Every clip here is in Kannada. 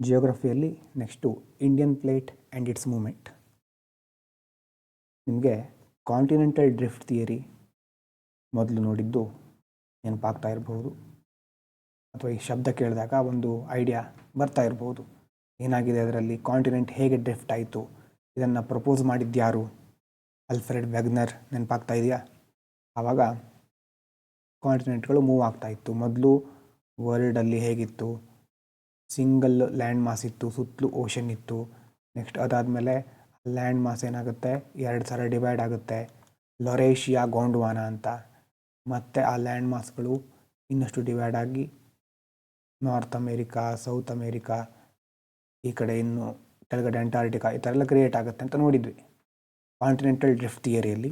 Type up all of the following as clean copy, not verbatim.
ಜಿಯೋಗ್ರಫಿಯಲ್ಲಿ next Indian plate and its movement. ನಿಮಗೆ ಕಾಂಟಿನೆಂಟಲ್ ಡ್ರಿಫ್ಟ್ ಥಿಯರಿ ಮೊದಲು ನೋಡಿದ್ದು ನೆನಪಾಗ್ತಾ ಇರಬಹುದು, ಅಥವಾ ಈ ಶಬ್ದ ಕೇಳಿದಾಗ ಒಂದು ಐಡಿಯಾ ಬರ್ತಾ ಇರ್ಬೋದು. ಏನಾಗಿದೆ ಅದರಲ್ಲಿ, ಕಾಂಟಿನೆಂಟ್ ಹೇಗೆ ಡ್ರಿಫ್ಟ್ ಆಯಿತು, ಇದನ್ನು ಪ್ರಪೋಸ್ ಮಾಡಿದ್ಯಾರು, ಅಲ್ಫ್ರೆಡ್ ವೆಗ್ನರ್ ನೆನಪಾಗ್ತಾ ಇದೆಯಾ? ಆವಾಗ ಕಾಂಟಿನೆಂಟ್ಗಳು ಮೂವ್ ಆಗ್ತಾ ಇತ್ತು. ಮೊದಲು ವರ್ಲ್ಡಲ್ಲಿ ಹೇಗಿತ್ತು, ಸಿಂಗಲ್ ಲ್ಯಾಂಡ್ ಮಾಸ್ ಇತ್ತು, ಸುತ್ತಲೂ ಓಷನ್ ಇತ್ತು. ನೆಕ್ಸ್ಟ್ ಅದಾದಮೇಲೆ ಲ್ಯಾಂಡ್ ಮಾಸ್ ಏನಾಗುತ್ತೆ, 2 ಥರ ಡಿವೈಡ್ ಆಗುತ್ತೆ, ಲೊರೇಷಿಯಾ, ಗೋಂಡ್ವಾನಾ ಅಂತ. ಮತ್ತು ಆ ಲ್ಯಾಂಡ್ ಮಾಸ್ಗಳು ಇನ್ನಷ್ಟು ಡಿವೈಡ್ ಆಗಿ ನಾರ್ತ್ ಅಮೇರಿಕಾ, ಸೌತ್ ಅಮೇರಿಕಾ, ಈ ಕಡೆ ಇನ್ನು ಕೆಳಗಡೆ ಅಂಟಾರ್ಟಿಕಾ, ಈ ಥರ ಎಲ್ಲ ಕ್ರಿಯೇಟ್ ಆಗುತ್ತೆ ಅಂತ ನೋಡಿದ್ವಿ ಕಾಂಟಿನೆಂಟಲ್ ಡ್ರಿಫ್ಟ್ ಥಿಯರಿಯಲ್ಲಿ.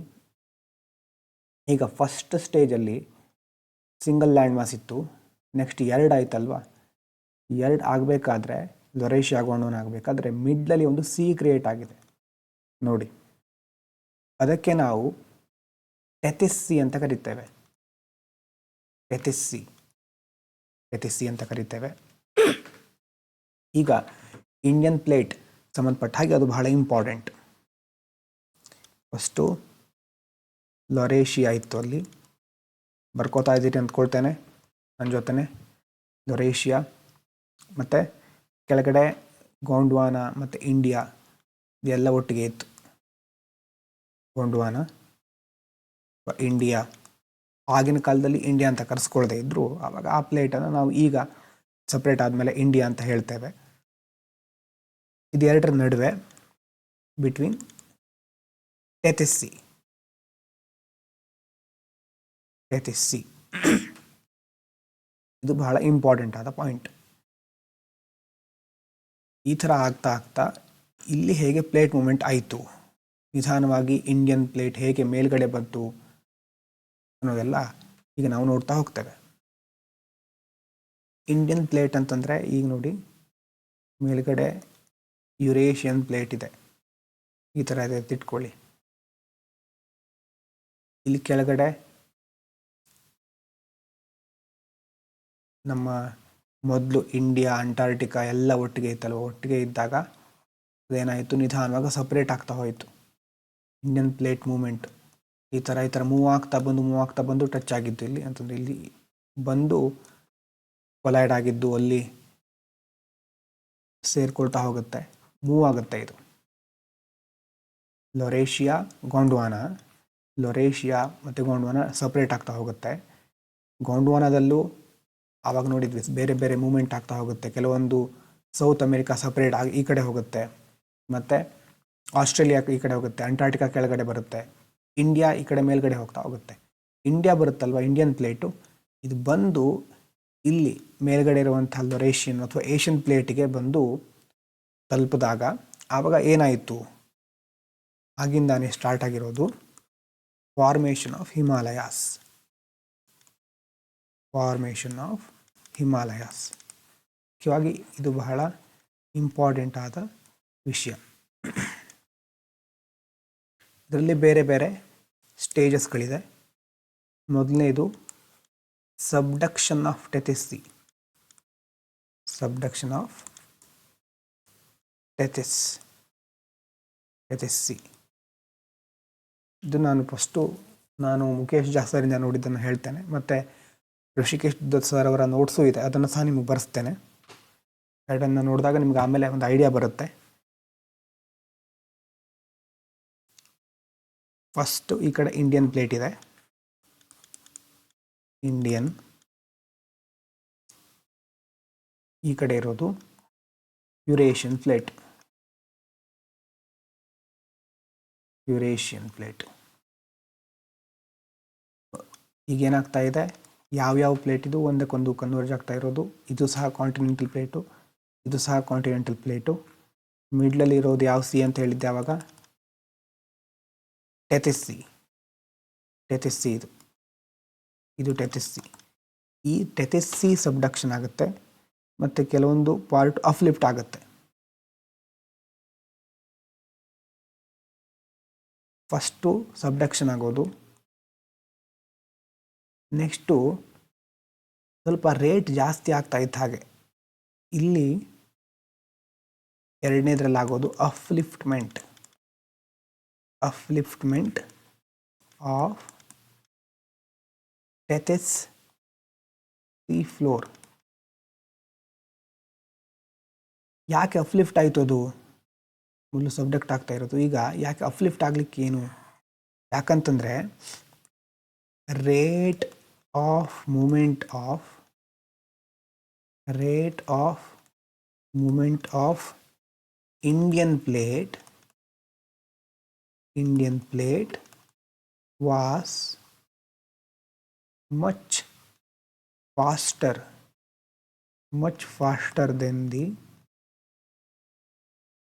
ಈಗ ಫಸ್ಟ್ ಸ್ಟೇಜಲ್ಲಿ ಸಿಂಗಲ್ ಲ್ಯಾಂಡ್ ಮಾಸ್ ಇತ್ತು, ನೆಕ್ಸ್ಟ್ 2 ಆಯ್ತಲ್ವ. 2 ಆಗಬೇಕಾದ್ರೆ, ಲೊರೇಷಿಯಾ ಗೋಂಡ್ವಾನಾ ಆಗಬೇಕಾದ್ರೆ ಮಿಡ್ಲಲ್ಲಿ ಒಂದು ಸಿ ಕ್ರಿಯೇಟ್ ಆಗಿದೆ ನೋಡಿ. ಅದಕ್ಕೆ ನಾವು ಟೆಥಿಸ್ ಸಿ ಅಂತ ಕರಿತೇವೆ. ಟೆಥಿಸ್ ಸಿ ಅಂತ ಕರಿತೇವೆ. ಈಗ ಇಂಡಿಯನ್ ಪ್ಲೇಟ್ ಸಂಬಂಧಪಟ್ಟ ಹಾಗೆ ಅದು ಬಹಳ ಇಂಪಾರ್ಟೆಂಟ್. ಫಸ್ಟು ಲೊರೇಷಿಯಾ ಇತ್ತು, ಅಲ್ಲಿ ಬರ್ಕೋತಾ ಇದ್ದೀರಿ ಅಂದ್ಕೊಳ್ತೇನೆ ನನ್ನ ಜೊತೆನೆ. ಲೊರೇಷಿಯಾ ಮತ್ತು ಕೆಳಗಡೆ ಗೋಂಡ್ವಾನಾ ಮತ್ತು ಇಂಡಿಯಾ ಇದೆಲ್ಲ ಒಟ್ಟಿಗೆ ಇತ್ತು. ಗೋಂಡ್ವಾನಾ, ಇಂಡಿಯಾ, ಆಗಿನ ಕಾಲದಲ್ಲಿ ಇಂಡಿಯಾ ಅಂತ ಕರೆಸ್ಕೊಳ್ದೇ ಇದ್ದರು. ಆವಾಗ ಆ ಪ್ಲೇಟನ್ನು ನಾವು ಈಗ ಸಪ್ರೇಟ್ ಆದಮೇಲೆ ಇಂಡಿಯಾ ಅಂತ ಹೇಳ್ತೇವೆ. ಇದೆರಡರ ನಡುವೆ ಬಿಟ್ವೀನ್ ಟೆಥಿಸ್ ಸಿ ಇದು ಬಹಳ ಇಂಪಾರ್ಟೆಂಟ್ ಆದ ಪಾಯಿಂಟ್. ಈ ಥರ ಆಗ್ತಾ ಆಗ್ತಾ ಇಲ್ಲಿ ಹೇಗೆ ಪ್ಲೇಟ್ ಮೂಮೆಂಟ್ ಆಯಿತು, ನಿಧಾನವಾಗಿ ಇಂಡಿಯನ್ ಪ್ಲೇಟ್ ಹೇಗೆ ಮೇಲ್ಗಡೆ ಬಂತು ಅನ್ನೋದೆಲ್ಲ ಈಗ ನಾವು ನೋಡ್ತಾ ಹೋಗ್ತೇವೆ. ಇಂಡಿಯನ್ ಪ್ಲೇಟ್ ಅಂತಂದರೆ ಈಗ ನೋಡಿ, ಮೇಲ್ಗಡೆ ಯುರೇಷಿಯನ್ ಪ್ಲೇಟ್ ಇದೆ, ಈ ಥರ ಇದೆ ತಿಟ್ಕೊಳ್ಳಿ. ಇಲ್ಲಿ ಕೆಳಗಡೆ ನಮ್ಮ ಮೊದಲು ಇಂಡಿಯಾ, ಅಂಟಾರ್ಟಿಕಾ ಎಲ್ಲ ಒಟ್ಟಿಗೆ ಇತ್ತಲ್ವ. ಒಟ್ಟಿಗೆ ಇದ್ದಾಗ ಅದೇನಾಯಿತು, ನಿಧಾನವಾಗಿ ಸಪ್ರೇಟ್ ಆಗ್ತಾ ಹೋಯಿತು. ಇಂಡಿಯನ್ ಪ್ಲೇಟ್ ಮೂಮೆಂಟ್ ಈ ಥರ ಮೂವ್ ಆಗ್ತಾ ಬಂದು ಟಚ್ ಆಗಿದ್ದು ಇಲ್ಲಿ ಅಂತಂದರೆ, ಇಲ್ಲಿ ಬಂದು ಕೊಲೈಡ್ ಆಗಿದ್ದು ಅಲ್ಲಿ ಸೇರ್ಕೊಳ್ತಾ ಹೋಗುತ್ತೆ, ಮೂವ್ ಆಗುತ್ತೆ. ಇದು ಲೊರೇಷಿಯಾ ಮತ್ತು ಗೋಂಡ್ವಾನಾ ಸಪ್ರೇಟ್ ಆಗ್ತಾ ಹೋಗುತ್ತೆ. ಗೋಂಡ್ವಾನಾದಲ್ಲೂ ಆವಾಗ ನೋಡಿದ್ವಿ ಬೇರೆ ಬೇರೆ ಮೂಮೆಂಟ್ ಆಗ್ತಾ ಹೋಗುತ್ತೆ. ಕೆಲವೊಂದು ಸೌತ್ ಅಮೇರಿಕಾ ಸಪ್ರೇಟ್ ಆಗಿ ಈ ಕಡೆ ಹೋಗುತ್ತೆ, ಮತ್ತು ಆಸ್ಟ್ರೇಲಿಯಾ ಈ ಕಡೆ ಹೋಗುತ್ತೆ, ಅಂಟಾರ್ಟಿಕಾ ಕೆಳಗಡೆ ಬರುತ್ತೆ, ಇಂಡಿಯಾ ಈ ಕಡೆ ಮೇಲ್ಗಡೆ ಹೋಗ್ತಾ ಹೋಗುತ್ತೆ. ಇಂಡಿಯಾ ಬರುತ್ತಲ್ವ, ಇಂಡಿಯನ್ ಪ್ಲೇಟು, ಇದು ಬಂದು ಇಲ್ಲಿ ಮೇಲ್ಗಡೆ ಇರುವಂಥ ಲೊರೇಷಿಯನ್ ಅಥವಾ ಏಷ್ಯನ್ ಪ್ಲೇಟಿಗೆ ಬಂದು ತಲುಪಿದಾಗ ಆವಾಗ ಏನಾಯಿತು, ಆಗಿಂದಾನೇ ಸ್ಟಾರ್ಟ್ ಆಗಿರೋದು ಫಾರ್ಮೇಷನ್ ಆಫ್ ಹಿಮಾಲಯಾಸ್. ಮುಖ್ಯವಾಗಿ ಇದು ಬಹಳ ಇಂಪಾರ್ಟೆಂಟ್ ಆದ ವಿಷಯ. ಇದರಲ್ಲಿ ಬೇರೆ ಬೇರೆ ಸ್ಟೇಜಸ್ಗಳಿದೆ. ಮೊದಲನೇದು ಸಬ್ಡಕ್ಷನ್ ಆಫ್ ಟೆಥಿಸ್ ಸಿ. ಇದು ನಾನು ಮುಖೇಶ್ ಜಾಸರಿಂದ ನೋಡಿದ್ದನ್ನು ಹೇಳ್ತೇನೆ, ಮತ್ತು ಋಷಿಕೇಶ್ ದತ್ ಸರ್ ಅವರ ನೋಟ್ಸು ಇದೆ, ಅದನ್ನು ಸಹ ನಿಮಗೆ ಬರೆಸ್ತೇನೆ. ಎರಡನ್ನು ನೋಡಿದಾಗ ನಿಮ್ಗೆ ಆಮೇಲೆ ಒಂದು ಐಡಿಯಾ ಬರುತ್ತೆ. ಫಸ್ಟು ಈ ಕಡೆ ಇಂಡಿಯನ್ ಪ್ಲೇಟ್ ಇದೆ, ಈ ಕಡೆ ಇರೋದು ಯುರೇಷಿಯನ್ ಪ್ಲೇಟ್. ಈಗೇನಾಗ್ತಾ ಇದೆ, ಯಾವ್ಯಾವ ಪ್ಲೇಟ್ ಇದು ಒಂದಕ್ಕೊಂದು ಕನ್ವರ್ಜ್ ಆಗ್ತಾ ಇರೋದು. ಇದು ಸಹ ಕಾಂಟಿನೆಂಟಲ್ ಪ್ಲೇಟು, ಮಿಡ್ಲಲ್ಲಿ ಇರೋದು ಯಾವ ಸಿ ಅಂತ ಹೇಳಿದ್ದೆ ಆವಾಗ, ಟೆಥಿಸ್ ಸಿ. ಇದು ಟೆಥಿಸ್ ಸಿ. ಈ ಟೆಥಿಸ್ ಸಿ ಸಬ್ಡಕ್ಷನ್ ಆಗುತ್ತೆ, ಮತ್ತು ಕೆಲವೊಂದು ಪಾರ್ಟ್ ಅಫ್ಲಿಫ್ಟ್ ಆಗುತ್ತೆ. ಫಸ್ಟು ಸಬ್ಡಕ್ಷನ್ ಆಗೋದು, ನೆಕ್ಸ್ಟು ಸ್ವಲ್ಪ ರೇಟ್ ಜಾಸ್ತಿ ಆಗ್ತಾ ಇದ್ದ ಹಾಗೆ ಇಲ್ಲಿ ಎರಡನೇದ್ರಲ್ಲಿ ಆಗೋದು ಅಫ್ಲಿಫ್ಟ್ಮೆಂಟ್ ಆಫ್ ಟೆಥಿಸ್ ಸಿ ಫ್ಲೋರ್. ಯಾಕೆ ಅಫ್ಲಿಫ್ಟ್ ಆಯಿತು? ಅದು ಮೊದಲು ಸಬ್ಡಕ್ಟ್ ಆಗ್ತಾ ಇರೋದು. ಈಗ ಯಾಕೆ ಅಫ್ಲಿಫ್ಟ್ ಆಗ್ಲಿಕ್ಕೆ ಏನು? ಯಾಕಂತಂದರೆ rate of moment of Indian plate was much faster than the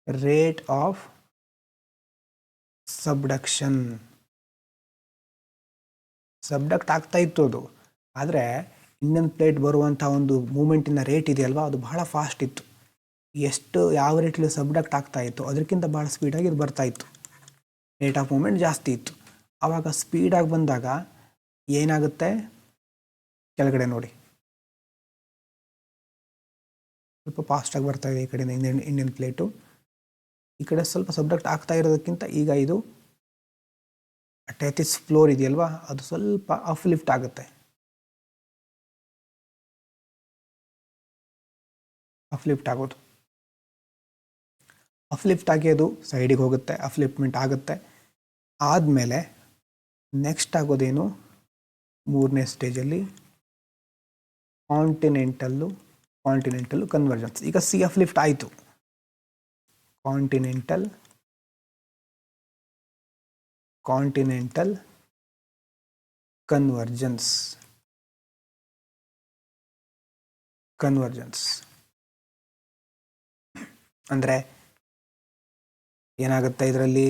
rate of subduction. ಸಬ್ಡಕ್ಟ್ ಆಗ್ತಾ ಇತ್ತು ಅದು, ಆದರೆ ಇಂಡಿಯನ್ ಪ್ಲೇಟ್ ಬರುವಂಥ ಒಂದು ಮೂಮೆಂಟಿನ ರೇಟ್ ಇದೆಯಲ್ವಾ, ಅದು ಬಹಳ ಫಾಸ್ಟ್ ಇತ್ತು. ಯಾವ ರೇಟಲ್ಲಿ ಸಬ್ಡಕ್ಟ್ ಆಗ್ತಾ ಇತ್ತು ಅದಕ್ಕಿಂತ ಭಾಳ ಸ್ಪೀಡಾಗಿ ಇದು ಬರ್ತಾ ಇತ್ತು. ರೇಟ್ ಆಫ್ ಮೂಮೆಂಟ್ ಜಾಸ್ತಿ ಇತ್ತು. ಆವಾಗ ಸ್ಪೀಡಾಗಿ ಬಂದಾಗ ಏನಾಗುತ್ತೆ? ಕೆಳಗಡೆ ನೋಡಿ, ಸ್ವಲ್ಪ ಫಾಸ್ಟಾಗಿ ಬರ್ತಾ ಇದೆ ಈ ಕಡೆಯಿಂದ ಇಂಡಿಯನ್ ಪ್ಲೇಟು. ಈ ಕಡೆ ಸ್ವಲ್ಪ ಸಬ್ಡಕ್ಟ್ ಆಗ್ತಾ ಇರೋದಕ್ಕಿಂತ ಈಗ ಇದು ಟೆಥಿಸ್ ಫ್ಲೋರ್ ಇದೆಯಲ್ವಾ, ಅದು ಸ್ವಲ್ಪ ಅಫ್ಲಿಫ್ಟ್ ಆಗುತ್ತೆ. ಅಫ್ಲಿಫ್ಟ್ ಆಗಿ ಅದು ಸೈಡಿಗೆ ಹೋಗುತ್ತೆ, ಅಫ್ಲಿಫ್ಟ್ಮೆಂಟ್ ಆಗುತ್ತೆ. ಆದಮೇಲೆ ನೆಕ್ಸ್ಟ್ ಆಗೋದೇನು? ಮೂರನೇ ಸ್ಟೇಜಲ್ಲಿ ಕಾಂಟಿನೆಂಟಲ್ಲು ಕನ್ವರ್ಜೆನ್ಸ್. ಈಗ ಸಿ ಅಫ್ಲಿಫ್ಟ್ ಆಯಿತು, ಕಾಂಟಿನೆಂಟಲ್ ಕನ್ವರ್ಜೆನ್ಸ್ ಅಂದರೆ ಏನಾಗುತ್ತೆ ಇದರಲ್ಲಿ?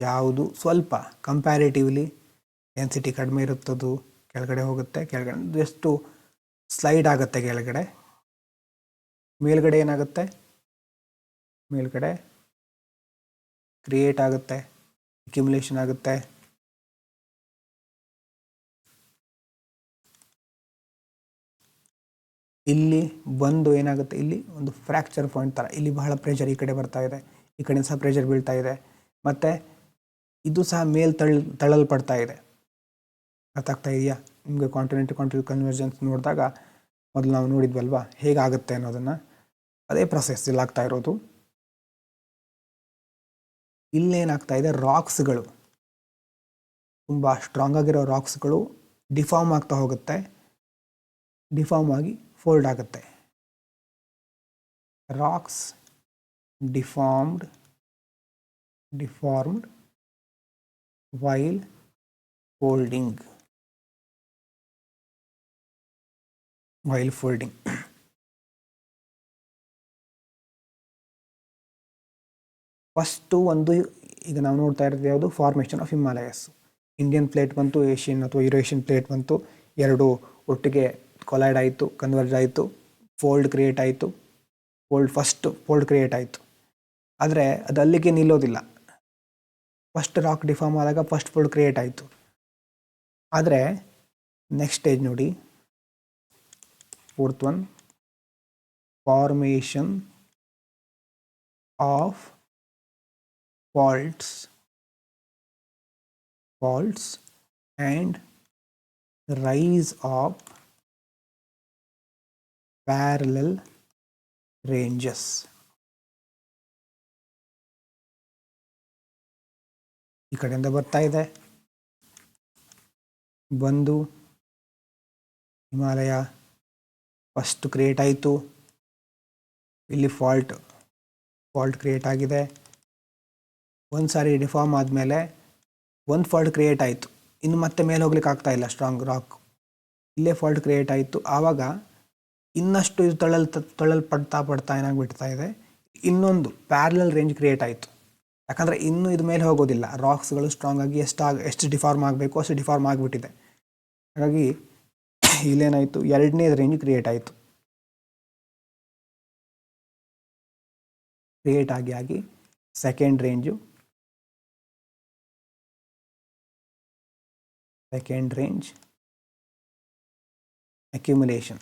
ಯಾವುದು ಸ್ವಲ್ಪ ಕಂಪ್ಯಾರಿಟಿವ್ಲಿ ಡೆನ್ಸಿಟಿ ಕಡಿಮೆ ಇರುತ್ತದು ಕೆಳಗಡೆ ಹೋಗುತ್ತೆ, ಕೆಳಗಡೆ ಎಷ್ಟು ಸ್ಲೈಡ್ ಆಗುತ್ತೆ ಕೆಳಗಡೆ. ಮೇಲ್ಗಡೆ ಏನಾಗುತ್ತೆ? ಮೇಲ್ಗಡೆ ಕ್ರಿಯೇಟ್ ಆಗುತ್ತೆ, ಅಕ್ಯುಮುಲೇಷನ್ ಆಗುತ್ತೆ. ಇಲ್ಲಿ ಬಂದು ಏನಾಗುತ್ತೆ? ಇಲ್ಲಿ ಒಂದು ಫ್ರ್ಯಾಕ್ಚರ್ ಪಾಯಿಂಟ್ ಥರ, ಇಲ್ಲಿ ಬಹಳ ಪ್ರೆಷರ್ ಈ ಕಡೆ ಬರ್ತಾ ಇದೆ, ಈ ಕಡೆ ಸಹ ಪ್ರೆಷರ್ ಬೀಳ್ತಾ ಇದೆ, ಮತ್ತು ಇದು ಸಹ ತಳ್ಳಲ್ಪಡ್ತಾ ಇದೆ. ಅರ್ಥ ಆಗ್ತಾ ಇದೆಯಾ ನಿಮಗೆ? ಕಾಂಟಿನೆಂಟಲ್ ಕನ್ವರ್ಜೆನ್ಸ್ ನೋಡಿದಾಗ ಮೊದಲು ನಾವು ನೋಡಿದ್ವಲ್ವಾ ಹೇಗಾಗುತ್ತೆ ಅನ್ನೋದನ್ನು, ಅದೇ ಪ್ರೊಸೆಸ್ ಇಲ್ಲಿ ಆಗ್ತಾ ಇರೋದು. ಇಲ್ಲೇನಾಗ್ತಾ ಇದೆ? ರಾಕ್ಸ್ಗಳು, ತುಂಬ ಸ್ಟ್ರಾಂಗ್ ಆಗಿರೋ ರಾಕ್ಸ್ಗಳು ಡಿಫಾರ್ಮ್ ಆಗ್ತಾ ಹೋಗುತ್ತೆ, ಡಿಫಾರ್ಮ್ ಆಗಿ ಫೋಲ್ಡ್ ಆಗುತ್ತೆ. Rocks deformed while folding. First ಒಂದು ಈಗ ನಾವು ನೋಡ್ತಾ ಇರೋದು ಯಾವುದು? Formation of Himalayas. Indian plate ಬಂತು, ಏಷ್ಯನ್ ಅಥವಾ ಯುರೇಷಿಯನ್ ಪ್ಲೇಟ್ ಬಂತು, ಎರಡು ಒಟ್ಟಿಗೆ ಕೊಲೈಡ್ ಆಯಿತು, ಕನ್ವರ್ಜ್ ಆಯಿತು, ಫೋಲ್ಡ್ ಕ್ರಿಯೇಟ್ ಆಯಿತು. ಫಸ್ಟ್ ಫೋಲ್ಡ್ ಕ್ರಿಯೇಟ್ ಆಯಿತು. ಆದರೆ ಅದು ಅಲ್ಲಿಗೆ ನಿಲ್ಲೋದಿಲ್ಲ. ಫಸ್ಟ್ ರಾಕ್ ಡಿಫಾರ್ಮ್ ಆದಾಗ ಫಸ್ಟ್ ಫೋಲ್ಡ್ ಕ್ರಿಯೇಟ್ ಆಯಿತು. ಆದರೆ ನೆಕ್ಸ್ಟ್ ಸ್ಟೇಜ್ ನೋಡಿ, fourth one, formation of faults and rise of parallel ranges. ಈ ಕಡೆಯಿಂದ ಬರ್ತಾ ಇದೆ, ಬಂದು ಹಿಮಾಲಯ ಫಸ್ಟ್ ಕ್ರಿಯೇಟ್ ಆಯಿತು, ಇಲ್ಲಿ ಫಾಲ್ಟ್ ಕ್ರಿಯೇಟ್ ಆಗಿದೆ. ಒಂದು ಸಾರಿ ಡಿಫಾರ್ಮ್ ಆದಮೇಲೆ ಒಂದು ಫಾಲ್ಟ್ ಕ್ರಿಯೇಟ್ ಆಯಿತು, ಇನ್ನು ಮತ್ತೆ ಮೇಲೆ ಹೋಗ್ಲಿಕ್ಕೆ ಆಗ್ತಾ ಇಲ್ಲ, ಸ್ಟ್ರಾಂಗ್ ರಾಕ್, ಇಲ್ಲೇ ಫಾಲ್ಟ್ ಕ್ರಿಯೇಟ್ ಆಯಿತು. ಆವಾಗ ಇನ್ನಷ್ಟು ಇದು ತಳ್ಳಲ್ಪಡ್ತಾ ಏನಾಗ್ಬಿಡ್ತಾ ಇದೆ, ಇನ್ನೊಂದು ಪ್ಯಾರಲಲ್ ರೇಂಜ್ ಕ್ರಿಯೇಟ್ ಆಯಿತು. ಯಾಕಂದರೆ ಇನ್ನೂ ಇದು ಮೇಲೆ ಹೋಗೋದಿಲ್ಲ, ರಾಕ್ಸ್ಗಳು ಸ್ಟ್ರಾಂಗ್ ಆಗಿ ಎಷ್ಟು ಡಿಫಾರ್ಮ್ ಆಗಬೇಕು ಅಷ್ಟು ಡಿಫಾರ್ಮ್ ಆಗಿಬಿಟ್ಟಿದೆ. ಹಾಗಾಗಿ ಇಲ್ಲೇನಾಯಿತು? ಎರಡನೇ ರೇಂಜ್ ಕ್ರಿಯೇಟ್ ಆಯಿತು. ಕ್ರಿಯೇಟ್ ಆಗಿ ಸೆಕೆಂಡ್ ರೇಂಜ್ accumulation.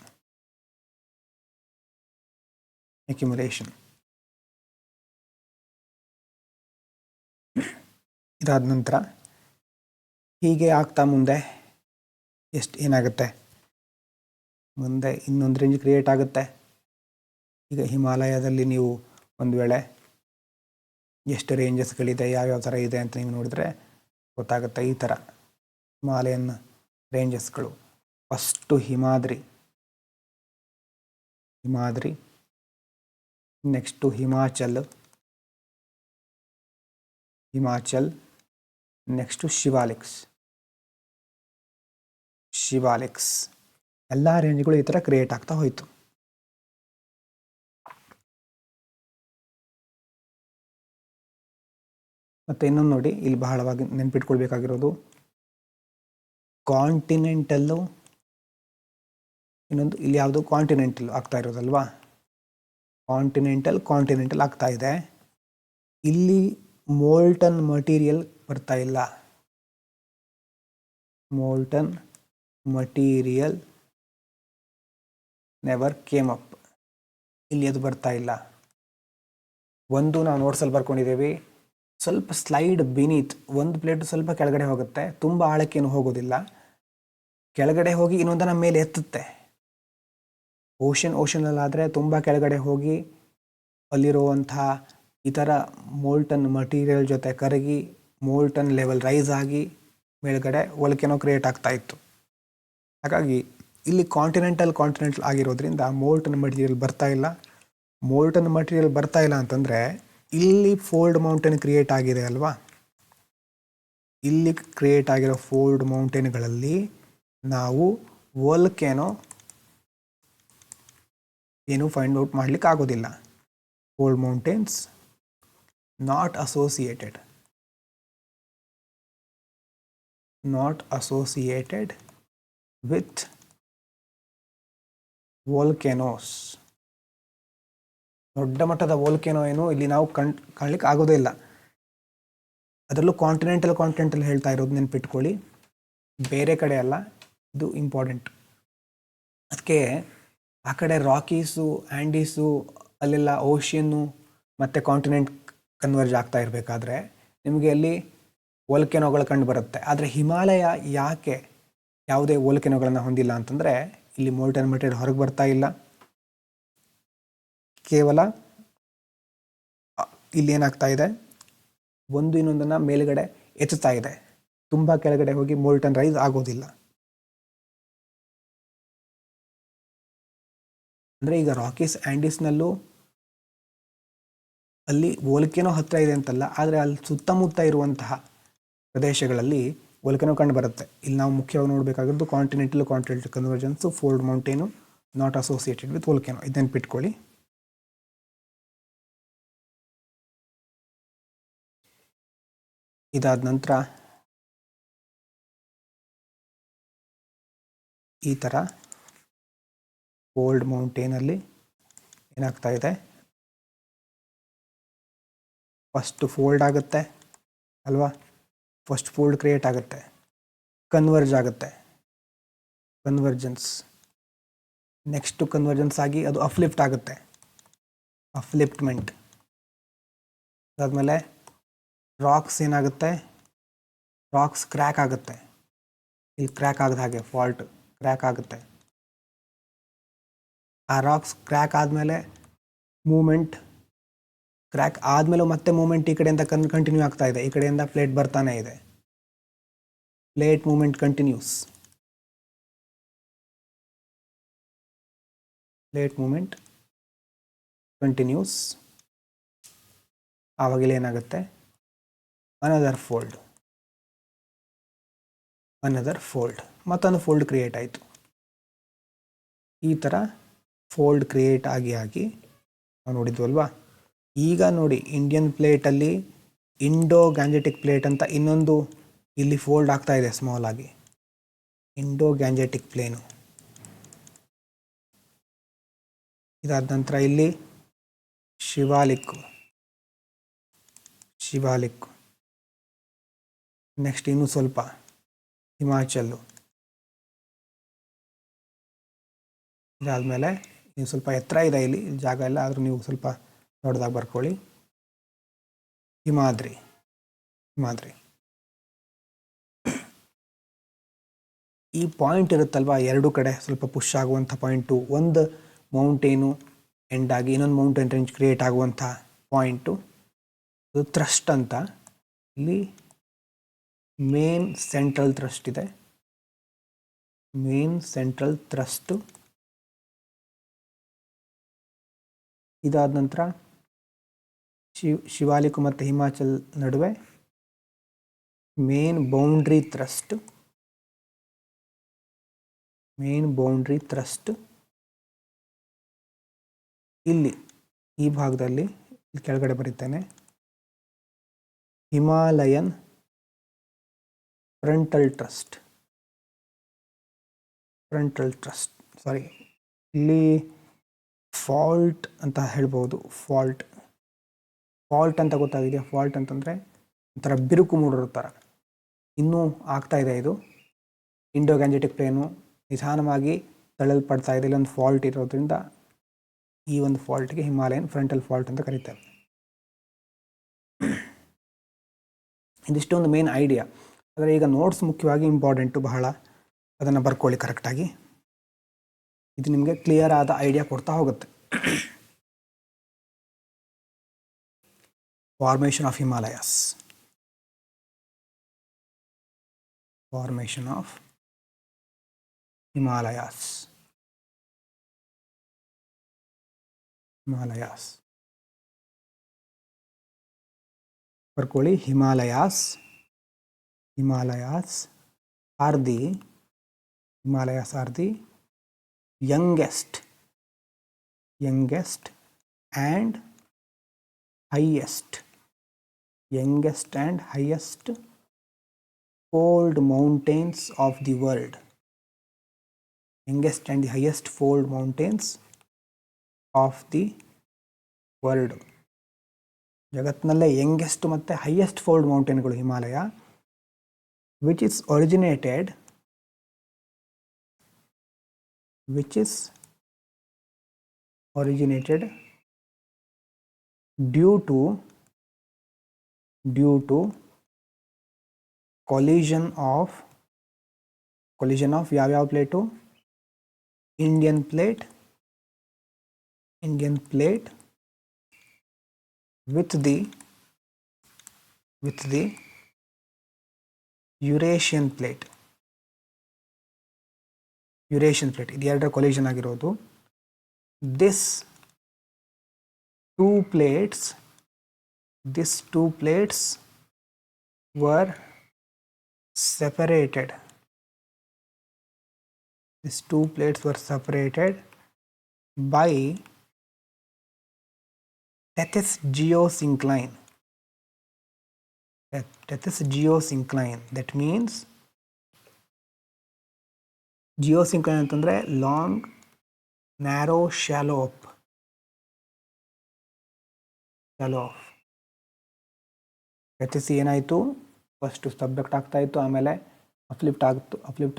ಇದಾದ ನಂತರ ಹೀಗೆ ಆಗ್ತಾ ಮುಂದೆ ಏನಾಗುತ್ತೆ, ಮುಂದೆ ಇನ್ನೊಂದು ರೇಂಜ್ ಕ್ರಿಯೇಟ್ ಆಗುತ್ತೆ. ಈಗ ಹಿಮಾಲಯದಲ್ಲಿ ನೀವು ಒಂದು ವೇಳೆ ಎಷ್ಟು ರೇಂಜಸ್ಗಳಿದೆ, ಯಾವ್ಯಾವ ಥರ ಇದೆ ಅಂತ ನೀವು ನೋಡಿದ್ರೆ ಗೊತ್ತಾಗುತ್ತೆ. ಈ ಥರ ಹಿಮಾಲಯನ್ ರೇಂಜಸ್ಗಳು. First Himadri, next Himachal, next Shivaliks. ಎಲ್ಲ ರೇಂಜ್ಗಳು ಈ ಥರ ಕ್ರಿಯೇಟ್ ಆಗ್ತಾ ಹೋಯಿತು. ಮತ್ತು ಇನ್ನೊಂದು ನೋಡಿ, ಇಲ್ಲಿ ಬಹಳವಾಗಿ ನೆನ್ಪಿಟ್ಕೊಳ್ಬೇಕಾಗಿರೋದು ಕಾಂಟಿನೆಂಟಲ್ಲು, ಇನ್ನೊಂದು ಇಲ್ಲಿ ಯಾವುದು ಕಾಂಟಿನೆಂಟಲ್ ಆಗ್ತಾ ಇರೋದಲ್ವಾ, ಕಾಂಟಿನೆಂಟಲ್ ಆಗ್ತಾ ಇದೆ. ಇಲ್ಲಿ ಮೋಲ್ಟನ್ ಮಟೀರಿಯಲ್ ಬರ್ತಾ ಇಲ್ಲ. Molten material never came up. ಇಲ್ಲಿ ಅದು ಬರ್ತಾ ಇಲ್ಲ. ಒಂದು ನಾವು ನೋಟ್ಸಲ್ಲಿ ಬರ್ಕೊಂಡಿದ್ದೀವಿ, ಸ್ವಲ್ಪ ಸ್ಲೈಡ್ ಬಿನೀತ್, ಒಂದು ಪ್ಲೇಟ್ ಸ್ವಲ್ಪ ಕೆಳಗಡೆ ಹೋಗುತ್ತೆ, ತುಂಬ ಆಳಕ್ಕೇನು ಹೋಗೋದಿಲ್ಲ, ಕೆಳಗಡೆ ಹೋಗಿ ಇನ್ನೊಂದನ್ನು ಮೇಲೆ ಎತ್ತುತ್ತೆ. ಓಷನಲ್ಲಾದರೆ ತುಂಬ ಕೆಳಗಡೆ ಹೋಗಿ ಅಲ್ಲಿರುವಂತಹ ಈ ಥರ ಮೋಲ್ಟನ್ ಮಟೀರಿಯಲ್ ಜೊತೆ ಕರಗಿ ಮೋಲ್ಟನ್ ಲೆವೆಲ್ ರೈಸ್ ಆಗಿ ಮೇಲ್ಗಡೆ ವೋಲ್ಕೆನೋ ಕ್ರಿಯೇಟ್ ಆಗ್ತಾ ಇತ್ತು. ಹಾಗಾಗಿ ಇಲ್ಲಿ ಕಾಂಟಿನೆಂಟಲ್ ಆಗಿರೋದ್ರಿಂದ ಮೋಲ್ಟನ್ ಮಟೀರಿಯಲ್ ಬರ್ತಾ ಇಲ್ಲ. ಮೋಲ್ಟನ್ ಮಟೀರಿಯಲ್ ಬರ್ತಾ ಇಲ್ಲ ಅಂತಂದರೆ ಇಲ್ಲಿ ಫೋಲ್ಡ್ ಮೌಂಟೇನ್ ಕ್ರಿಯೇಟ್ ಆಗಿದೆ ಅಲ್ವಾ, ಇಲ್ಲಿ ಕ್ರಿಯೇಟ್ ಆಗಿರೋ ಫೋಲ್ಡ್ ಮೌಂಟೇನ್ಗಳಲ್ಲಿ ನಾವು ವೋಲ್ಕೆನೋ ಏನು ಫೈಂಡ್ ಔಟ್ ಮಾಡಲಿಕ್ಕೆ ಆಗೋದಿಲ್ಲ. Fold mountains not associated with volcanoes. ದೊಡ್ಡ ಮಟ್ಟದ ವೋಲ್ಕೆನೋ ಏನು ಇಲ್ಲಿ ನಾವು ಕಾಣಲಿಕ್ಕೆ ಆಗೋದೇ ಇಲ್ಲ. ಅದರಲ್ಲೂ ಕಾಂಟಿನೆಂಟಲ್ ಹೇಳ್ತಾ ಇರೋದು ನೆನ್ಪಿಟ್ಕೊಳ್ಳಿ, ಬೇರೆ ಕಡೆ ಅಲ್ಲ. ಇದು ಇಂಪಾರ್ಟೆಂಟ್. ಅದಕ್ಕೆ ಆ ಕಡೆ ರಾಕೀಸು, ಆ್ಯಂಡೀಸು, ಅಲ್ಲೆಲ್ಲ ಓಷಿಯನ್ನು ಮತ್ತು ಕಾಂಟಿನೆಂಟ್ ಕನ್ವರ್ಜ್ ಆಗ್ತಾ ಇರಬೇಕಾದ್ರೆ ನಿಮಗೆ ಅಲ್ಲಿ ವೋಲ್ಕೆನೋಗಳು ಕಂಡು ಬರುತ್ತೆ. ಆದರೆ ಹಿಮಾಲಯ ಯಾಕೆ ಯಾವುದೇ ವೋಲ್ಕೆನೋಗಳನ್ನು ಹೊಂದಿಲ್ಲ ಅಂತಂದರೆ ಇಲ್ಲಿ ಮೋಲ್ಟನ್ ಮಟೀರಿಯಲ್ ಹೊರಗೆ ಬರ್ತಾ ಇಲ್ಲ. ಕೇವಲ ಇಲ್ಲಿ ಏನಾಗ್ತಾ ಇದೆ, ಒಂದು ಇನ್ನೊಂದನ್ನು ಮೇಲುಗಡೆ ಎತ್ತುತ್ತಾ ಇದೆ, ತುಂಬ ಕೆಳಗಡೆ ಹೋಗಿ ಮೋಲ್ಟನ್ ರೈಸ್ ಆಗೋದಿಲ್ಲ. ಅಂದರೆ ಈಗ ರಾಕೀಸ್ ಆ್ಯಂಡೀಸ್ನಲ್ಲೂ ಅಲ್ಲಿ ವೋಲ್ಕೆನೋ ಹತ್ತಿರ ಇದೆ ಅಂತಲ್ಲ, ಆದರೆ ಅಲ್ಲಿ ಸುತ್ತಮುತ್ತ ಇರುವಂತಹ ಪ್ರದೇಶಗಳಲ್ಲಿ ವೋಲ್ಕೆನೋ ಕಂಡು ಬರುತ್ತೆ. ಇಲ್ಲಿ ನಾವು ಮುಖ್ಯವಾಗಿ ನೋಡಬೇಕಾಗಿದ್ದು continental convergence, fold mountain not associated with volcano. ಇದು ನೆನ್ಪಿಟ್ಕೊಳ್ಳಿ. ಇದಾದ ನಂತರ ಈ ಥರ ಫೋಲ್ಡ್ ಮೌಂಟೇನಲ್ಲಿ ಏನಾಗ್ತಾ ಇದೆ, ಫಸ್ಟ್ ಫೋಲ್ಡ್ ಆಗುತ್ತೆ ಅಲ್ವಾ, ಫಸ್ಟ್ ಫೋಲ್ಡ್ ಕ್ರಿಯೇಟ್ ಆಗುತ್ತೆ, ಕನ್ವರ್ಜ್ ಆಗುತ್ತೆ, ಕನ್ವರ್ಜೆನ್ಸ್, ನೆಕ್ಸ್ಟು ಕನ್ವರ್ಜೆನ್ಸ್ ಆಗಿ ಅದು ಅಫ್ಲಿಫ್ಟ್ ಆಗುತ್ತೆ, ಅಫ್ಲಿಫ್ಟ್ಮೆಂಟ್. ಅದಾದಮೇಲೆ ರಾಕ್ಸ್ ಏನಾಗುತ್ತೆ, ರಾಕ್ಸ್ ಕ್ರ್ಯಾಕ್ ಆಗುತ್ತೆ. ಇಲ್ಲಿ ಕ್ರ್ಯಾಕ್ ಆಗದ ಹಾಗೆ ಫಾಲ್ಟ್ ಕ್ರ್ಯಾಕ್ ಆಗುತ್ತೆ. ಆ ರಾಕ್ಸ್ ಕ್ರ್ಯಾಕ್ ಆದಮೇಲೆ ಮೂಮೆಂಟ್, ಕ್ರ್ಯಾಕ್ ಆದಮೇಲೂ ಮತ್ತೆ ಮೂಮೆಂಟ್ ಈ ಕಡೆಯಿಂದ ಕಂಟಿನ್ಯೂ ಆಗ್ತಾ ಇದೆ, ಈ ಕಡೆಯಿಂದ ಪ್ಲೇಟ್ ಬರ್ತಾನೆ ಇದೆ, ಪ್ಲೇಟ್ ಮೂಮೆಂಟ್ ಕಂಟಿನ್ಯೂಸ್, ಆವಾಗಲೇ ಏನಾಗುತ್ತೆ, ಅನದರ್ ಫೋಲ್ಡ್, ಮತ್ತೊಂದು ಫೋಲ್ಡ್ ಕ್ರಿಯೇಟ್ ಆಯಿತು. ಈ ಥರ ಫೋಲ್ಡ್ ಕ್ರಿಯೇಟ್ ಆಗಿ ನಾವು ನೋಡಿದ್ವಲ್ವಾ. ಈಗ ನೋಡಿ, ಇಂಡಿಯನ್ ಪ್ಲೇಟಲ್ಲಿ ಇಂಡೋ ಗ್ಯಾಂಜೆಟಿಕ್ ಪ್ಲೇಟ್ ಅಂತ ಇನ್ನೊಂದು ಇಲ್ಲಿ ಫೋಲ್ಡ್ ಆಗ್ತಾ ಇದೆ ಸ್ಮಾಲ್ ಆಗಿ, ಇಂಡೋ ಗ್ಯಾಂಜೆಟಿಕ್ ಪ್ಲೇನು. ಇದಾದ ನಂತರ ಇಲ್ಲಿ ಶಿವಾಲಿಕ್, ನೆಕ್ಸ್ಟ್ ಇನ್ನೂ ಸ್ವಲ್ಪ ಹಿಮಾಚಲ್ಲು. ಇದಾದಮೇಲೆ ನೀವು ಸ್ವಲ್ಪ ಎತ್ತರ ಇದೆ ಇಲ್ಲಿ ಜಾಗ ಇಲ್ಲ, ಆದರೂ ನೀವು ಸ್ವಲ್ಪ ದೊಡ್ಡದಾಗಿ ಬರ್ಕೊಳ್ಳಿ, ಹಿಮಾದ್ರಿ. ಈ ಪಾಯಿಂಟ್ ಇರುತ್ತಲ್ವ, ಎರಡು ಕಡೆ ಸ್ವಲ್ಪ ಪುಷ್ ಆಗುವಂಥ ಪಾಯಿಂಟು, ಒಂದು ಮೌಂಟೇನು ಎಂಡ್ ಆಗಿ ಇನ್ನೊಂದು ಮೌಂಟೇನ್ ರೇಂಜ್ ಕ್ರಿಯೇಟ್ ಆಗುವಂಥ ಪಾಯಿಂಟು, ಅದು ಥ್ರಸ್ಟ್ ಅಂತ. ಇಲ್ಲಿ ಮೇನ್ ಸೆಂಟ್ರಲ್ ಥ್ರಸ್ಟ್ ಇದೆ, ಮೇನ್ ಸೆಂಟ್ರಲ್ ಥ್ರಸ್ಟು. ಇದಾದ ನಂತರ ಶಿವಾಲಿಕ್ ಮತ್ತು ಹಿಮಾಚಲ್ ನಡುವೆ main boundary thrust, main boundary thrust ಇಲ್ಲಿ ಈ ಭಾಗದಲ್ಲಿ ಕೆಳಗಡೆ ಬರೀತೇನೆ, Himalayan frontal thrust, frontal thrust sorry, ಇಲ್ಲಿ ಫಾಲ್ಟ್ ಅಂತ ಹೇಳ್ಬೋದು. ಫಾಲ್ಟ್ ಅಂತ ಗೊತ್ತಾಗಿದೆಯಾ? ಫಾಲ್ಟ್ ಅಂತಂದರೆ ಒಂಥರ ಬಿರುಕು ಮೂಡಿರೋ ಥರ ಇನ್ನೂ ಆಗ್ತಾ ಇದೆ. ಇದು ಇಂಡೋ ಗ್ಯಾಂಜೆಟಿಕ್ ಪ್ಲೇನು ನಿಧಾನವಾಗಿ ತಳ್ಳಲ್ಪಡ್ತಾ ಇದೆ. ಇಲ್ಲೊಂದು ಫಾಲ್ಟ್ ಇರೋದ್ರಿಂದ ಈ ಒಂದು ಫಾಲ್ಟ್ಗೆ ಹಿಮಾಲಯನ್ ಫ್ರಂಟಲ್ ಫಾಲ್ಟ್ ಅಂತ ಕರೀತಾರೆ. ಇದಿಷ್ಟು ಒಂದು ಮೇನ್ ಐಡಿಯಾ. ಆದರೆ ಈಗ ನೋಟ್ಸ್ ಮುಖ್ಯವಾಗಿ ಇಂಪಾರ್ಟೆಂಟು ಬಹಳ, ಅದನ್ನು ಬರ್ಕೊಳ್ಳಿ ಕರೆಕ್ಟಾಗಿ. ಇದು ನಿಮಗೆ ಕ್ಲಿಯರ್ ಆದ ಐಡಿಯಾ ಕೊಡ್ತಾ ಹೋಗುತ್ತೆ. Formation of Himalayas, formation of Himalayas, Himalayas ಬರ್ಕೊಳ್ಳಿ. Himalayas, Himalayas are the, Himalayas are the youngest and highest, youngest and highest fold mountains of the world, youngest and the highest fold mountains of the world. ಜಗತ್ತಿನಲ್ಲೇ ಯಂಗೆಸ್ಟ್ ಮತ್ತು ಹೈಯೆಸ್ಟ್ ಫೋಲ್ಡ್ ಮೌಂಟೇನ್ಗಳು Himalaya, which is originated due to collision of ಯಾವ್ಯಾವ plate? Indian plate with the Eurasian plate. ಇದು ಎರಡರ ಕೊಲಿಷನ್ ಆಗಿರೋದು. This two plates were separated. These two plates were separated by Tethys geosyncline. That means geosyncline ಅಂತಂದರೆ ಲಾಂಗ್, ನ್ಯಾರೋ, ಶಾಲೋ ಅಪ್. ಟೆಥಿಸ್ ಏನಾಯಿತು, ಫಸ್ಟು ಸಬ್ಡಕ್ಟ್ ಆಗ್ತಾ ಇತ್ತು, ಆಮೇಲೆ ಅಪ್ಲಿಫ್ಟ್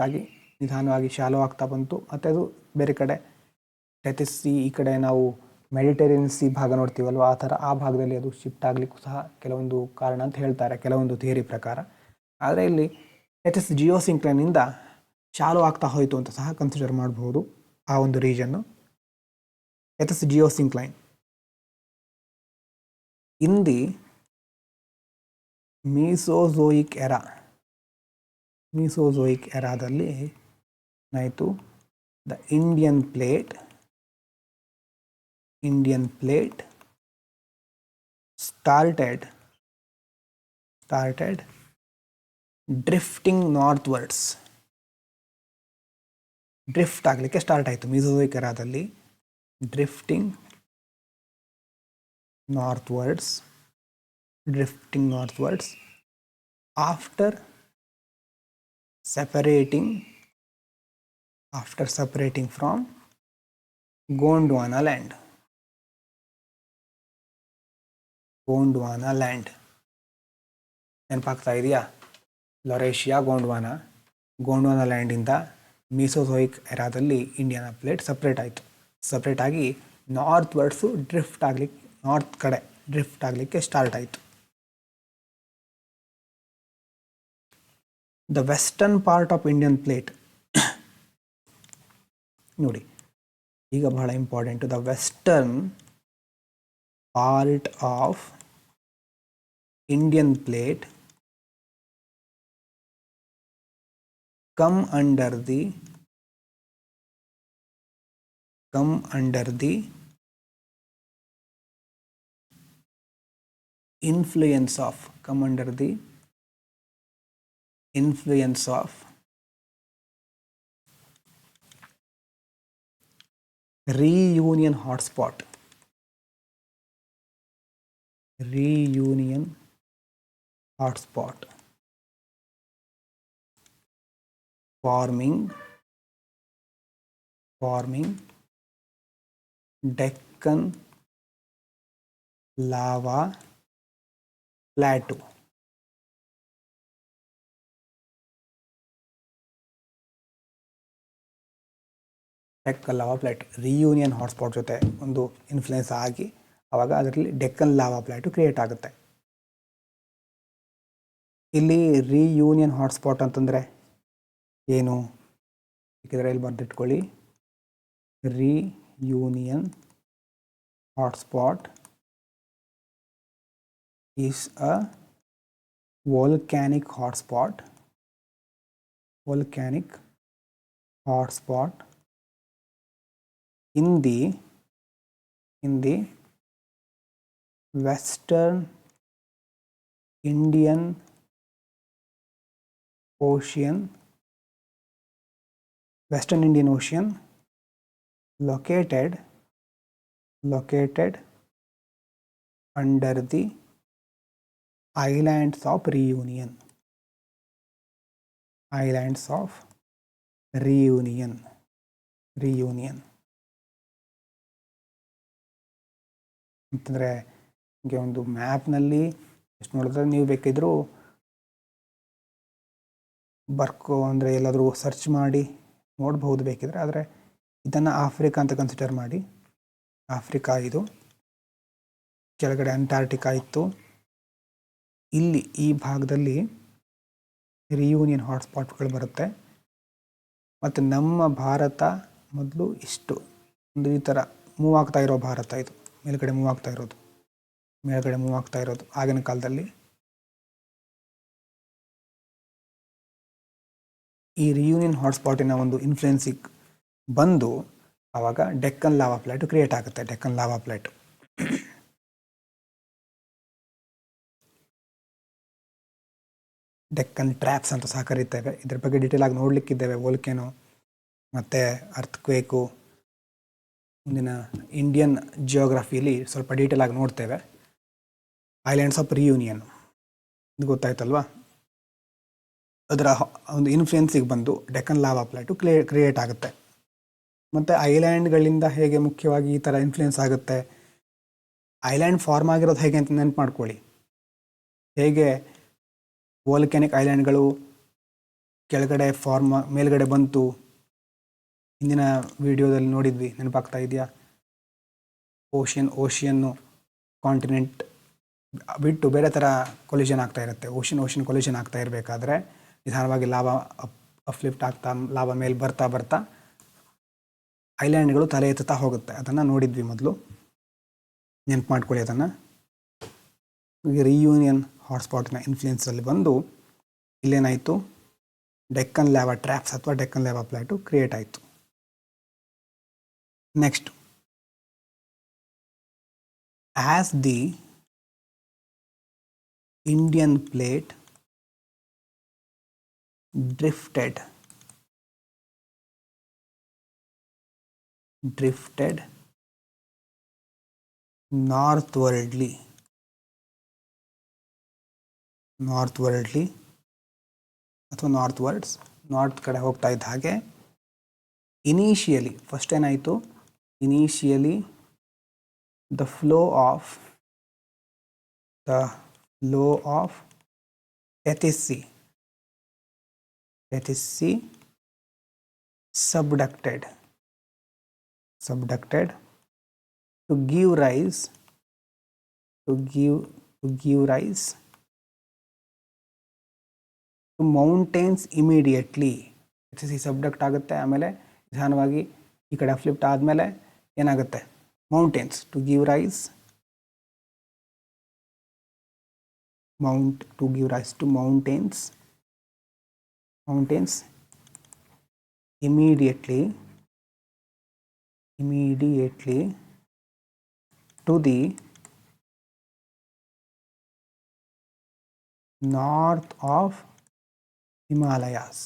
ಆಗಿ ನಿಧಾನವಾಗಿ ಶಾಲೋ ಆಗ್ತಾ ಬಂತು. ಮತ್ತು ಅದು ಬೇರೆ ಕಡೆ ಟೆಥಿಸ್ ಈ ಕಡೆ ನಾವು ಮೆಡಿಟೇರಿಯನ್ ಸಿ ಭಾಗ ನೋಡ್ತೀವಲ್ವ, ಆ ಥರ ಆ ಭಾಗದಲ್ಲಿ ಅದು ಶಿಫ್ಟ್ ಆಗಲಿಕ್ಕೂ ಸಹ ಕೆಲವೊಂದು ಕಾರಣ ಅಂತ ಹೇಳ್ತಾರೆ, ಕೆಲವೊಂದು ಥಿಯರಿ ಪ್ರಕಾರ. ಆದರೆ ಇಲ್ಲಿ ಟೆಥಿಸ್ ಜಿಯೋಸಿಂಕ್ಲೈನಿಂದ ಶಾಲೋ ಆಗ್ತಾ ಹೋಯಿತು ಅಂತ ಸಹ ಕನ್ಸಿಡರ್ ಮಾಡಬಹುದು ಆ ಒಂದು ರೀಜನ್ನು. ಟೆಥಿಸ್ ಜಿಯೋಸಿಂಕ್ಲೈನ್ ಇನ್ ದಿ ಮೀಸೋಝೋಯಿಕ್ ಎರಾದಲ್ಲಿ ಏನಾಯಿತು, the Indian plate started drifting northwards. Drift ಆಗಲಿಕ್ಕೆ ಸ್ಟಾರ್ಟ್ ಆಯಿತು ಮೀಸೋಝೋಯಿಕ್ ಎರಾದಲ್ಲಿ. Drifting northwards after separating from Gondwana land. ನೆನಪಾಗ್ತಾ ಇದೆಯಾ? ಲೊರೇಷಿಯಾ, ಗೋಂಡ್ವಾನಾ ಲ್ಯಾಂಡಿಂದ ಮೀಸೋಝೋಯಿಕ್ ಎರಾದಲ್ಲಿ ಇಂಡಿಯನ್ ಪ್ಲೇಟ್ ಸಪ್ರೇಟ್ ಆಗಿ ನಾರ್ತ್ ವರ್ಡ್ಸು ನಾರ್ತ್ ಕಡೆ ಡ್ರಿಫ್ಟ್ ಆಗಲಿಕ್ಕೆ ಸ್ಟಾರ್ಟ್ ಆಯಿತು. The western part of Indian plate ನೋಡಿ, ಈಗ ಬಹಳ important, the western part of Indian plate come under the influence of reunion hotspot forming Deccan lava plateau. Deccan lava plate reunion hotspot ಜೊತೆ ಒಂದು ಇನ್ಫ್ಲುಯೆನ್ಸ್ ಆಗಿ ಆವಾಗ ಅದರಲ್ಲಿ ಡೆಕ್ಕನ್ ಲಾವಾ ಪ್ಲೇಟು ಕ್ರಿಯೇಟ್ ಆಗುತ್ತೆ. ಇಲ್ಲಿ ರಿಯೂನಿಯನ್ ಹಾಟ್ಸ್ಪಾಟ್ ಅಂತಂದರೆ ಏನು ಬೇಕಿದ್ರೆ ಇಲ್ಲಿ ಬರೆದಿಟ್ಕೊಳ್ಳಿ. Reunion hotspot is a volcanic hotspot in the Western Indian Ocean located under the islands of reunion ಅಂತಂದರೆ ಹೀಗೆ ಒಂದು ಮ್ಯಾಪ್ನಲ್ಲಿ ಎಷ್ಟು ನೋಡಿದ್ರೆ ನೀವು ಬೇಕಿದ್ರೂ ಅಂದರೆ ಎಲ್ಲಾದರೂ ಸರ್ಚ್ ಮಾಡಿ ನೋಡ್ಬೋದು ಬೇಕಿದ್ರೆ. ಆದರೆ ಇದನ್ನು ಆಫ್ರಿಕಾ ಅಂತ ಕನ್ಸಿಡರ್ ಮಾಡಿ. ಆಫ್ರಿಕಾ ಇದು, ಕೆಳಗಡೆ ಅಂಟಾರ್ಟಿಕಾ ಇತ್ತು, ಇಲ್ಲಿ ಈ ಭಾಗದಲ್ಲಿ ರಿಯೂನಿಯನ್ ಹಾಟ್ಸ್ಪಾಟ್ಗಳು ಬರುತ್ತೆ. ಮತ್ತು ನಮ್ಮ ಭಾರತ ಮೊದಲು ಇಷ್ಟು ಒಂದು ಈ ಥರ ಮೂವ್ ಆಗ್ತಾ ಇರೋ ಭಾರತ, ಇದು ಮೇಲ್ಗಡೆ ಮೂವ್ ಆಗ್ತಾ ಇರೋದು ಆಗಿನ ಕಾಲದಲ್ಲಿ. ಈ ರಿಯೂನಿಯನ್ ಹಾಟ್ಸ್ಪಾಟಿನ ಒಂದು ಇನ್ಫ್ಲುಯೆನ್ಸಿಗೆ ಬಂದು ಆವಾಗ ಡೆಕ್ಕನ್ ಲಾವಾ ಪ್ಲೇಟು ಕ್ರಿಯೇಟ್ ಆಗುತ್ತೆ. Deccan lava plate Deccan traps ಅಂತ ಸಹ ಕರೀತೇವೆ. ಇದ್ರ ಬಗ್ಗೆ ಡೀಟೇಲ್ ಆಗಿ ನೋಡಲಿಕ್ಕಿದ್ದೇವೆ. ವೋಲ್ಕೆನೋ ಮತ್ತು ಅರ್ಥಕ್ವೇಕು ಮುಂದಿನ ಇಂಡಿಯನ್ ಜಿಯೋಗ್ರಫಿಯಲ್ಲಿ ಸ್ವಲ್ಪ ಡೀಟೇಲ್ ಆಗಿ ನೋಡ್ತೇವೆ. ಐಲ್ಯಾಂಡ್ಸ್ ಆಫ್ ರಿಯೂನಿಯನ್ ಇದು ಗೊತ್ತಾಯ್ತಲ್ವಾ? ಅದರ ಒಂದು ಇನ್ಫ್ಲುಯೆನ್ಸಿಗೆ ಬಂದು ಡೆಕ್ಕನ್ ಲಾವಾ ಪ್ಲೇಟು ಕ್ರಿಯೇಟ್ ಆಗುತ್ತೆ. ಮತ್ತು ಐಲ್ಯಾಂಡ್ಗಳಿಂದ ಹೇಗೆ ಮುಖ್ಯವಾಗಿ ಈ ಥರ ಇನ್ಫ್ಲುಯೆನ್ಸ್ ಆಗುತ್ತೆ, ಐಲ್ಯಾಂಡ್ ಫಾರ್ಮ್ ಆಗಿರೋದು ಹೇಗೆ ಅಂತ ನೆನಪು ಮಾಡ್ಕೊಳ್ಳಿ. ಹೇಗೆ ವೋಲ್ಕ್ಯಾನಿಕ್ ಐಲ್ಯಾಂಡ್ಗಳು ಕೆಳಗಡೆ ಮೇಲ್ಗಡೆ ಬಂತು, ಹಿಂದಿನ ವಿಡಿಯೋದಲ್ಲಿ ನೋಡಿದ್ವಿ, ನೆನಪಾಗ್ತಾ ಇದೆಯಾ? ಓಷಿಯನ್ನು ಕಾಂಟಿನೆಂಟ್ ಬಿಟ್ಟು ಬೇರೆ ಥರ ಕೊಲಿಷನ್ ಆಗ್ತಾ ಇರುತ್ತೆ. ಓಷನ್ ಕೊಲಿಷನ್ ಆಗ್ತಾ ಇರಬೇಕಾದ್ರೆ ನಿಧಾನವಾಗಿ ಲಾವಾ ಅಪ್ಲಿಫ್ಟ್ ಆಗ್ತಾ, ಲಾವಾ ಮೇಲೆ ಬರ್ತಾ ಐಲ್ಯಾಂಡ್ಗಳು ತಲೆ ಎತ್ತುತ್ತಾ ಹೋಗುತ್ತೆ. ಅದನ್ನು ನೋಡಿದ್ವಿ ಮೊದಲು, ನೆನಪು ಮಾಡ್ಕೊಳ್ಳಿ ಅದನ್ನು. ರಿಯೂನಿಯನ್ ಹಾಟ್ಸ್ಪಾಟ್ನ ಇನ್ಫ್ಲುಯೆನ್ಸಲ್ಲಿ ಬಂದು ಇಲ್ಲೇನಾಯಿತು, ಡೆಕ್ಕನ್ ಲಾವಾ ಟ್ರ್ಯಾಪ್ಸ್ ಅಥವಾ ಡೆಕ್ಕನ್ ಲಾವಾ ಪ್ಲೇಟು ಕ್ರಿಯೇಟ್ ಆಯಿತು. Next, as the Indian plate drifted northwardly ಅಥವಾ ನಾರ್ತ್ ಕಡೆ ಹೋಗ್ತಾ ಇದ್ದ ಹಾಗೆ ಫಸ್ಟ್ ಏನಾಯಿತು, initially the flow of Tethys Sea subducted to give rise to mountains immediately. Tethys Sea subduct ಆಗುತ್ತೆ, ಆಮೇಲೆ ನಿಧಾನವಾಗಿ ಈ ಕಡೆ ಫ್ಲಿಪ್ಟ್ ಆದಮೇಲೆ ಏನಾಗುತ್ತೆ, mountains to give rise to mountains immediately to the north of Himalayas.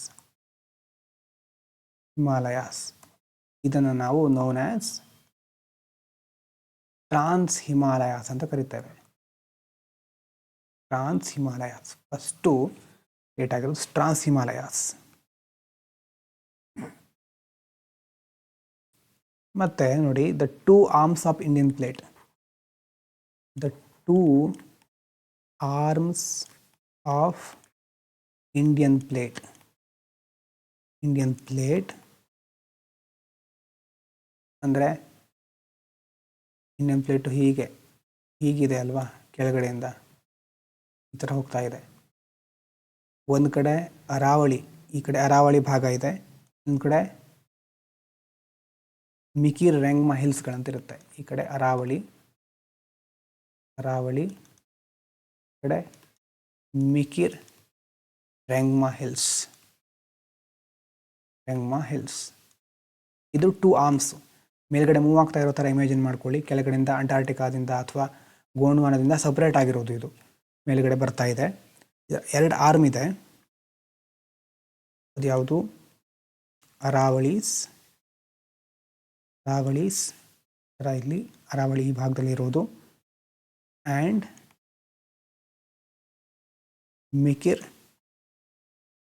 ಇದನ್ನು ನಾವು known as ಟ್ರಾನ್ಸ್ ಹಿಮಾಲಯಾಸ್ ಅಂತ ಕರಿತೇವೆ. ಟ್ರಾನ್ಸ್ ಹಿಮಾಲಯಾಸ್ ಫಸ್ಟು ಏಟ್ ಆಗಿರೋದು ಟ್ರಾನ್ಸ್ ಹಿಮಾಲಯಾಸ್. ಮತ್ತೆ ನೋಡಿ, the two arms of Indian plate, the two arms of Indian plate ಅಂದರೆ ಇಂಡಿಯನ್ ಪ್ಲೇಟು ಹೀಗಿದೆ ಅಲ್ವಾ, ಕೆಳಗಡೆಯಿಂದ ಈ ಥರ ಹೋಗ್ತಾ ಇದೆ. ಒಂದು ಕಡೆ ಅರಾವಳಿ, ಈ ಕಡೆ ಅರಾವಳಿ ಭಾಗ ಇದೆ, ಒಂದು ಕಡೆ ಮಿಕಿರ್ ರೆಂಗ್ಮಾ ಹಿಲ್ಸ್ಗಳಂತಿರುತ್ತೆ. ಈ ಕಡೆ ಅರಾವಳಿ, ಈ ಕಡೆ ಮಿಕಿರ್ ರೆಂಗ್ಮಾ ಹಿಲ್ಸ್. ಇದು ಟೂ ಆರ್ಮ್ಸ್. ಮೇಲ್ಗಡೆ ಮೂವ್ ಆಗ್ತಾ ಇರೋ ಥರ ಇಮ್ಯಾಜಿನ್ ಮಾಡ್ಕೊಳ್ಳಿ. ಕೆಳಗಡೆಯಿಂದ ಅಂಟಾರ್ಟಿಕಾದಿಂದ ಅಥವಾ ಗೋಂಡ್ವಾನದಿಂದ ಸಪ್ರೇಟ್ ಆಗಿರೋದು ಇದು ಮೇಲ್ಗಡೆ ಬರ್ತಾ ಇದೆ. ಎರಡು ಆರ್ಮ್ ಇದೆ. ಅದು ಯಾವುದು? ಅರಾವಳೀಸ್ ಥರ ಇಲ್ಲಿ ಅರಾವಳಿ ಈ ಭಾಗದಲ್ಲಿ ಇರೋದು, and Mikir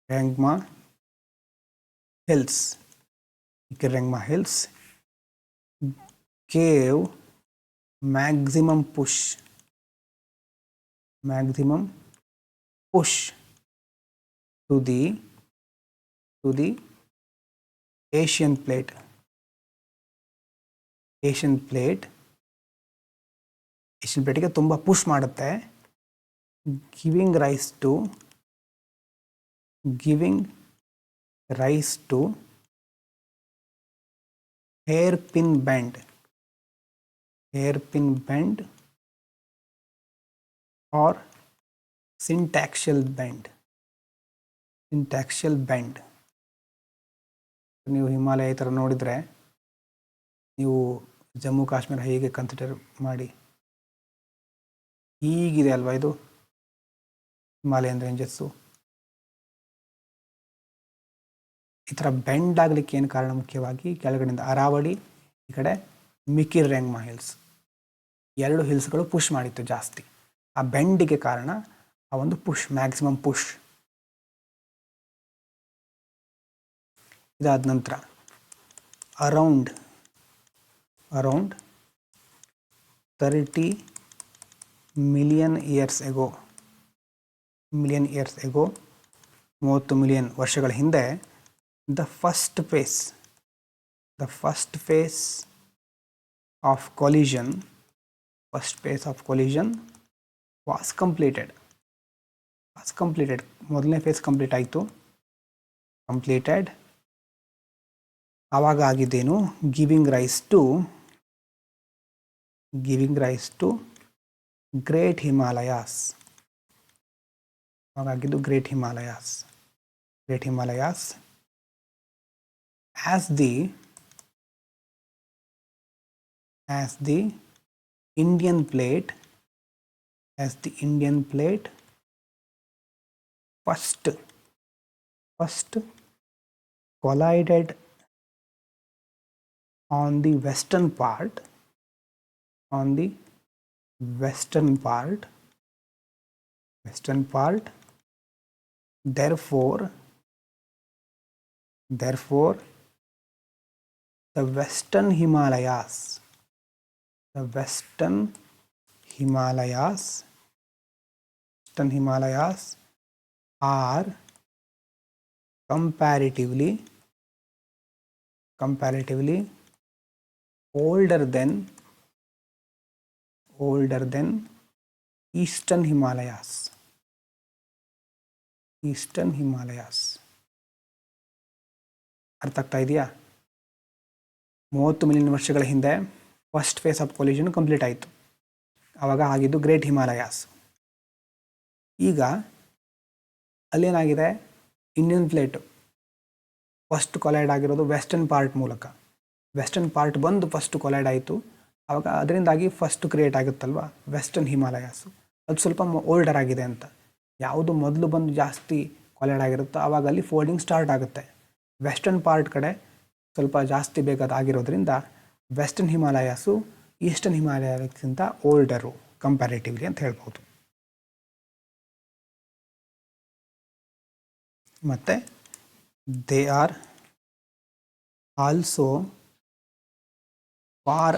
Rengma hills gave maximum push to the Asian plate. Asian ಪ್ಲೇಟಿಗೆ ತುಂಬ ಪುಷ್ ಮಾಡುತ್ತೆ. Giving rise to hairpin bend or syntaxial bend. ನೀವು ಹಿಮಾಲಯ ಈ ಥರ ನೋಡಿದರೆ, ನೀವು ಜಮ್ಮು ಕಾಶ್ಮೀರ ಹೇಗೆ ಕನ್ಸಿಡರ್ ಮಾಡಿ, ಹೀಗಿದೆ ಅಲ್ವಾ ಇದು ಹಿಮಾಲಯನ್ ರೇಂಜಸ್ಸು. ಈ ಥರ ಬೆಂಡ್ ಆಗಲಿಕ್ಕೆ ಏನು ಕಾರಣ? ಮುಖ್ಯವಾಗಿ ಕೆಳಗಡೆಯಿಂದ ಅರಾವಳಿ, ಈ ಕಡೆ ಮಿಕಿರ್ ರೆಂಗ್ಮಾ ಹಿಲ್ಸ್, ಎರಡು ಹಿಲ್ಸ್ಗಳು ಪುಷ್ ಮಾಡಿತ್ತು ಜಾಸ್ತಿ. ಆ ಬೆಂಡಿಗೆ ಕಾರಣ ಆ ಒಂದು ಪುಷ್, ಮ್ಯಾಕ್ಸಿಮಮ್ ಪುಷ್. ಇದಾದ ನಂತರ around 30 million years ago, 30 million ವರ್ಷಗಳ ಹಿಂದೆ, the first phase of collision was completed. ಮೊದಲನೇ ಫೇಸ್ ಕಂಪ್ಲೀಟ್ ಆಯಿತು. ಆವಾಗ ಆಗಿದ್ದೇನು? Giving rise to great Himalayas. ಆವಾಗಿದ್ದು great Himalayas. As the Indian plate first collided on the western part, therefore the Western Himalayas are comparatively older than Eastern Himalayas. ಅರ್ಥ ಆಗ್ತಾ ಇದೆಯಾ? 30 ಮಿಲಿಯನ್ ವರ್ಷಗಳ ಹಿಂದೆ first phase of collision complete ಆಯಿತು. ಆವಾಗ ಆಗಿದ್ದು ಗ್ರೇಟ್ ಹಿಮಾಲಯಾಸ್. ಈಗ ಅಲ್ಲೇನಾಗಿದೆ, ಇಂಡಿಯನ್ ಪ್ಲೇಟು ಫಸ್ಟ್ ಕೊಲೈಡ್ ಆಗಿರೋದು ವೆಸ್ಟರ್ನ್ ಪಾರ್ಟ್ ಮೂಲಕ. ವೆಸ್ಟರ್ನ್ ಪಾರ್ಟ್ ಬಂದು ಫಸ್ಟ್ ಕೊಲೈಡ್ ಆಯಿತು. ಆವಾಗ ಅದರಿಂದಾಗಿ ಫಸ್ಟ್ ಕ್ರಿಯೇಟ್ ಆಗುತ್ತಲ್ವ ವೆಸ್ಟರ್ನ್ ಹಿಮಾಲಯಾಸು. ಅದು ಸ್ವಲ್ಪ ಓಲ್ಡರ್ ಆಗಿದೆ ಅಂತ. ಯಾವುದು ಮೊದಲು ಬಂದು ಜಾಸ್ತಿ ಕೊಲೈಡ್ ಆಗಿರುತ್ತೋ ಆವಾಗ ಅಲ್ಲಿ ಫೋಲ್ಡಿಂಗ್ ಸ್ಟಾರ್ಟ್ ಆಗುತ್ತೆ. ವೆಸ್ಟರ್ನ್ ಪಾರ್ಟ್ ಕಡೆ ಸ್ವಲ್ಪ ಜಾಸ್ತಿ ಬೇಗ ಆಗಿರೋದ್ರಿಂದ ವೆಸ್ಟರ್ನ್ ಹಿಮಾಲಯಾಸು ಈಸ್ಟರ್ನ್ ಹಿಮಾಲಯಕ್ಕಿಂತ ಓಲ್ಡರು ಕಂಪ್ಯಾರಿಟಿವ್ಲಿ ಅಂತ ಹೇಳ್ಬೋದು. ಮತ್ತು they are also far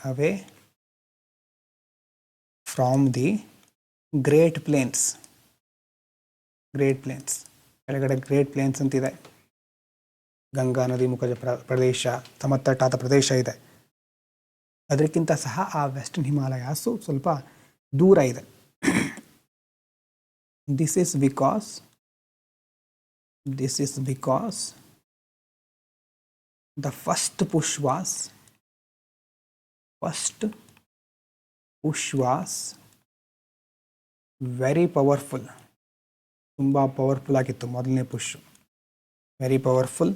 away from the great plains. ಕೆಳಗಡೆ ಗ್ರೇಟ್ ಪ್ಲೇನ್ಸ್ ಅಂತಿದೆ, ಗಂಗಾ ನದಿ ಮುಖಜ ಪ್ರದೇಶ, ಸಮತಟ್ಟಾದ ಪ್ರದೇಶ ಇದೆ. ಅದಕ್ಕಿಂತ ಸಹ ಆ ವೆಸ್ಟರ್ನ್ ಹಿಮಾಲಯಾಸು ಸ್ವಲ್ಪ ದೂರ ಇದೆ. This is because the first push was very powerful. ತುಂಬ ಪವರ್ಫುಲ್ ಆಗಿತ್ತು ಮೊದಲನೇ ಪುಷ್, ವೆರಿ ಪವರ್ಫುಲ್.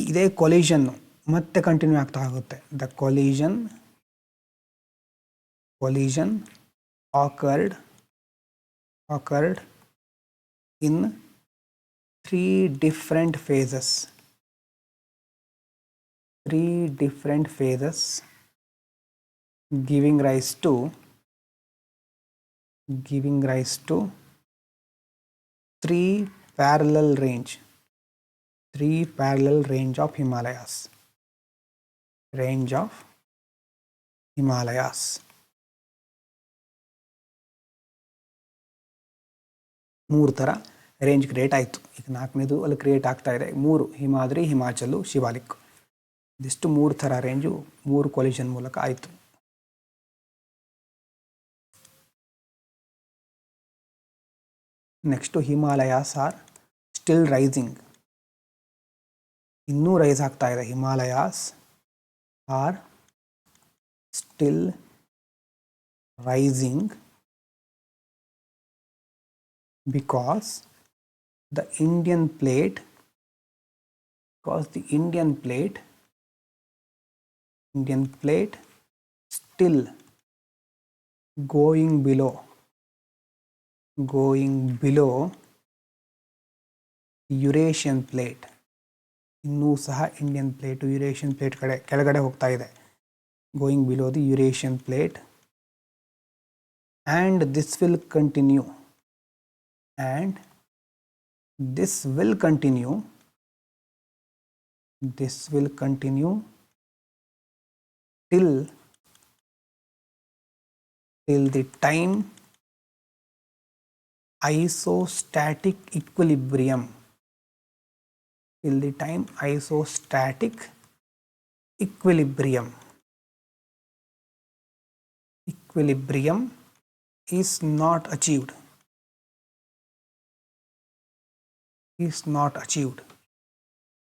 ಇದೇ ಕೊಲಿಷನ್ನು ಮತ್ತೆ ಕಂಟಿನ್ಯೂ ಆಗ್ತಾ ಹೋಗುತ್ತೆ. The collision occurred in 3 different phases, giving rise to 3 parallel range of Himalayas. 3 ಥರ ರೇಂಜ್ ಕ್ರಿಯೇಟ್ ಆಯಿತು. ಈಗ 4ನೇದು ಅಲ್ಲಿ ಕ್ರಿಯೇಟ್ ಆಗ್ತಾ ಇದೆ. 3 ಹಿಮಾದ್ರಿ, ಹಿಮಾಚಲು, ಶಿವಾಲಿಕ್. ಇದಿಷ್ಟು 3 ಥರ ರೇಂಜು 3 ಕೊಲಿಷನ್ ಮೂಲಕ ಆಯಿತು. Next Himalayas are still rising. ಇನ್ನೂ ರೈಸ್ ಆಗ್ತಾ ಇದೆ. Himalayas are still rising because the Indian plate still going below Eurasian plate. ಇನ್ನೂ ಸಹ ಇಂಡಿಯನ್ ಪ್ಲೇಟು ಯುರೇಷಿಯನ್ ಪ್ಲೇಟ್ ಕೆಳಗಡೆ ಹೋಗ್ತಾ ಇದೆ. Going below the Eurasian plate, and this will continue till the time isostatic equilibrium is not achieved.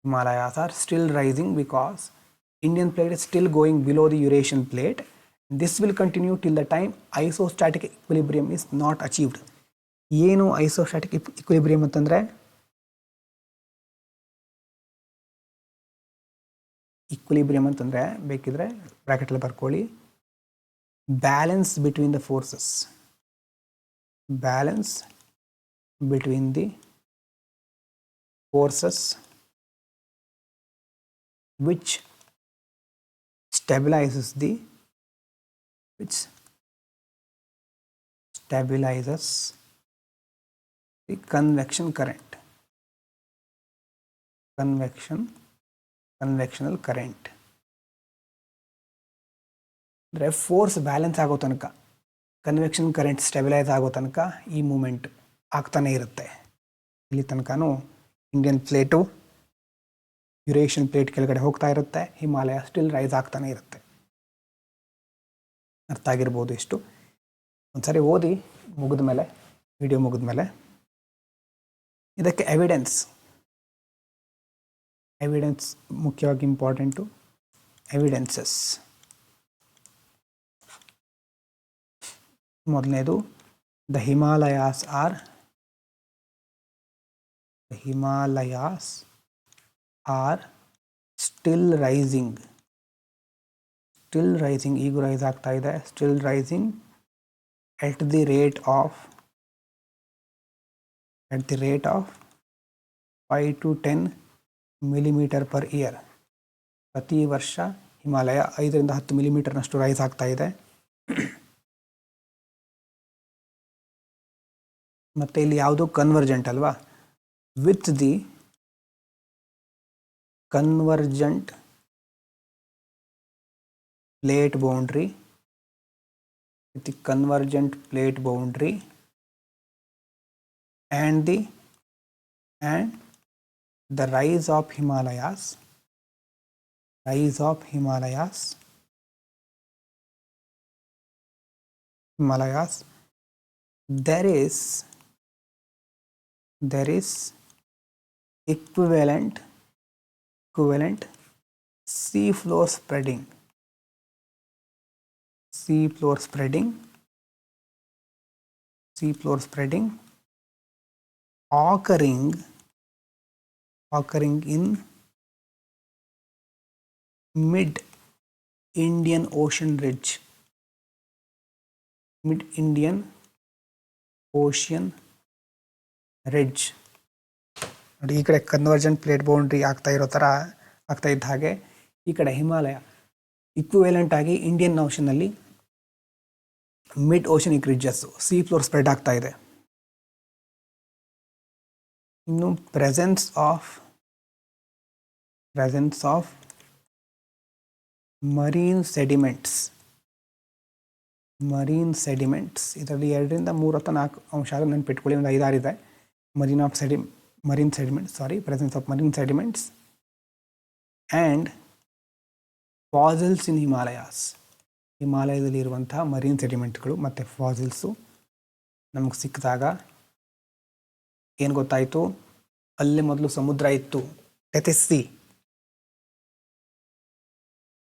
Himalayas are still rising because Indian plate is still going below the Eurasian plate. This will continue till the time isostatic equilibrium is not achieved. ಏನು ಐಸೋಸ್ಟಾಟಿಕ್ ಇಕ್ವಿಲಿಬ್ರಿಯಂ ಅಂತಂದರೆ, ಬೇಕಿದ್ರೆ ಬ್ರಾಕೆಟಲ್ಲಿ ಬರ್ಕೊಳ್ಳಿ, balance between the forces. which stabilizes the convectional current. ಅಂದರೆ ಫೋರ್ಸ್ ಬ್ಯಾಲೆನ್ಸ್ ಆಗೋ ತನಕ, ಕನ್ವೆಕ್ಷನ್ ಕರೆಂಟ್ ಸ್ಟೆಬಿಲೈಸ್ ಆಗೋ ತನಕ ಈ ಮೂಮೆಂಟ್ ಆಗ್ತಾನೆ ಇರುತ್ತೆ. ಇಲ್ಲಿ ತನಕನೂ ಇಂಡಿಯನ್ ಪ್ಲೇಟು ಯುರೇಷಿಯನ್ ಪ್ಲೇಟ್ ಕೆಳಗಡೆ ಹೋಗ್ತಾ ಇರುತ್ತೆ, ಹಿಮಾಲಯ ಸ್ಟಿಲ್ ರೈಸ್ ಆಗ್ತಾನೆ ಇರುತ್ತೆ. ಅರ್ಥ ಆಗಿರ್ಬೋದು ಇಷ್ಟು. ಒಂದ್ಸರಿ ಓದಿ ವಿಡಿಯೋ ಮುಗಿದ ಮೇಲೆ ಇದಕ್ಕೆ ಎವಿಡೆನ್ಸ್ ಎವಿಡೆನ್ಸ್ ಮುಖ್ಯವಾಗಿ ಇಂಪಾರ್ಟೆಂಟು. ಎವಿಡೆನ್ಸಸ್ ಮೊದಲನೇದು the Himalayas are still rising. ಈಗೂ ರೈಸ್ ಆಗ್ತಾ ಇದೆ. Still rising at the rate of 5 to 10 millimeter per year. ಪ್ರತಿ ವರ್ಷ ಹಿಮಾಲಯ 5 ರಿಂದ 10 ಮಿಲಿಮೀಟರ್ನಷ್ಟು ರೈಸ್ ಆಗ್ತಾ ಇದೆ. ಮತ್ತೆ ಇಲ್ಲಿ ಯಾವುದು ಕನ್ವರ್ಜೆಂಟ್ ಅಲ್ವಾ? With the convergent plate boundary and the rise of Himalayas there is equivalent sea floor spreading occurring in mid Indian Ocean ridge. ನೋಡಿ, ಈ ಕಡೆ ಕನ್ವರ್ಜೆಂಟ್ ಪ್ಲೇಟ್ ಬೌಂಡ್ರಿ ಆಗ್ತಾ ಇದ್ದ ಹಾಗೆ ಈ ಕಡೆ ಹಿಮಾಲಯ ಇಕ್ವಿವೆಲೆಂಟ್ ಆಗಿ ಇಂಡಿಯನ್ ಓಷನ್ನಲ್ಲಿ mid oceanic ridges sea floor spread ಆಗ್ತಾ ಇದೆ. ಇನ್ನು ಪ್ರೆಸೆನ್ಸ್ ಆಫ್ ಮರೀನ್ ಸೆಡಿಮೆಂಟ್ಸ್ ಇದರಲ್ಲಿ 2 ರಿಂದ 3 ಅಥವಾ 4 ಅಂಶ ನೆನಪಿಟ್ಕೊಳ್ಳಿ. ಒಂದು 5-6 ಇದೆ. presence of marine sediments and fossils in ಹಿಮಾಲಯದಲ್ಲಿ ಇರುವಂತಹ ಮರೀನ್ ಸೆಡಿಮೆಂಟ್ಗಳು ಮತ್ತು ಫಾಸಿಲ್ಸು ನಮಗೆ ಸಿಕ್ಕಿದಾಗ ಏನು ಗೊತ್ತಾಯಿತು? ಅಲ್ಲೇ ಮೊದಲು ಸಮುದ್ರ ಇತ್ತು, ಟೆಥಿಸ್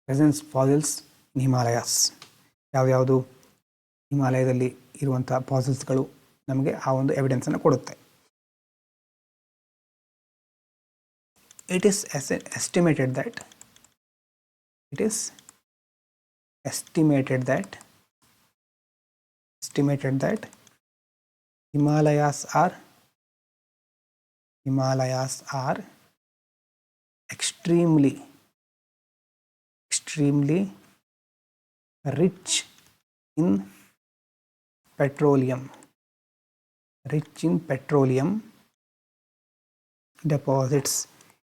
ಪ್ರೆಸೆನ್ಸ್ ಫಾಸಿಲ್ಸ್ ಇನ್ ಹಿಮಾಲಯಾಸ್. ಯಾವ್ಯಾವುದು ಹಿಮಾಲಯದಲ್ಲಿ ಇರುವಂಥ ಫಾಸಿಲ್ಸ್ಗಳು ನಮಗೆ ಆ ಒಂದು ಎವಿಡೆನ್ಸನ್ನು ಕೊಡುತ್ತೆ. It is estimated that Himalayas are extremely rich in petroleum deposits.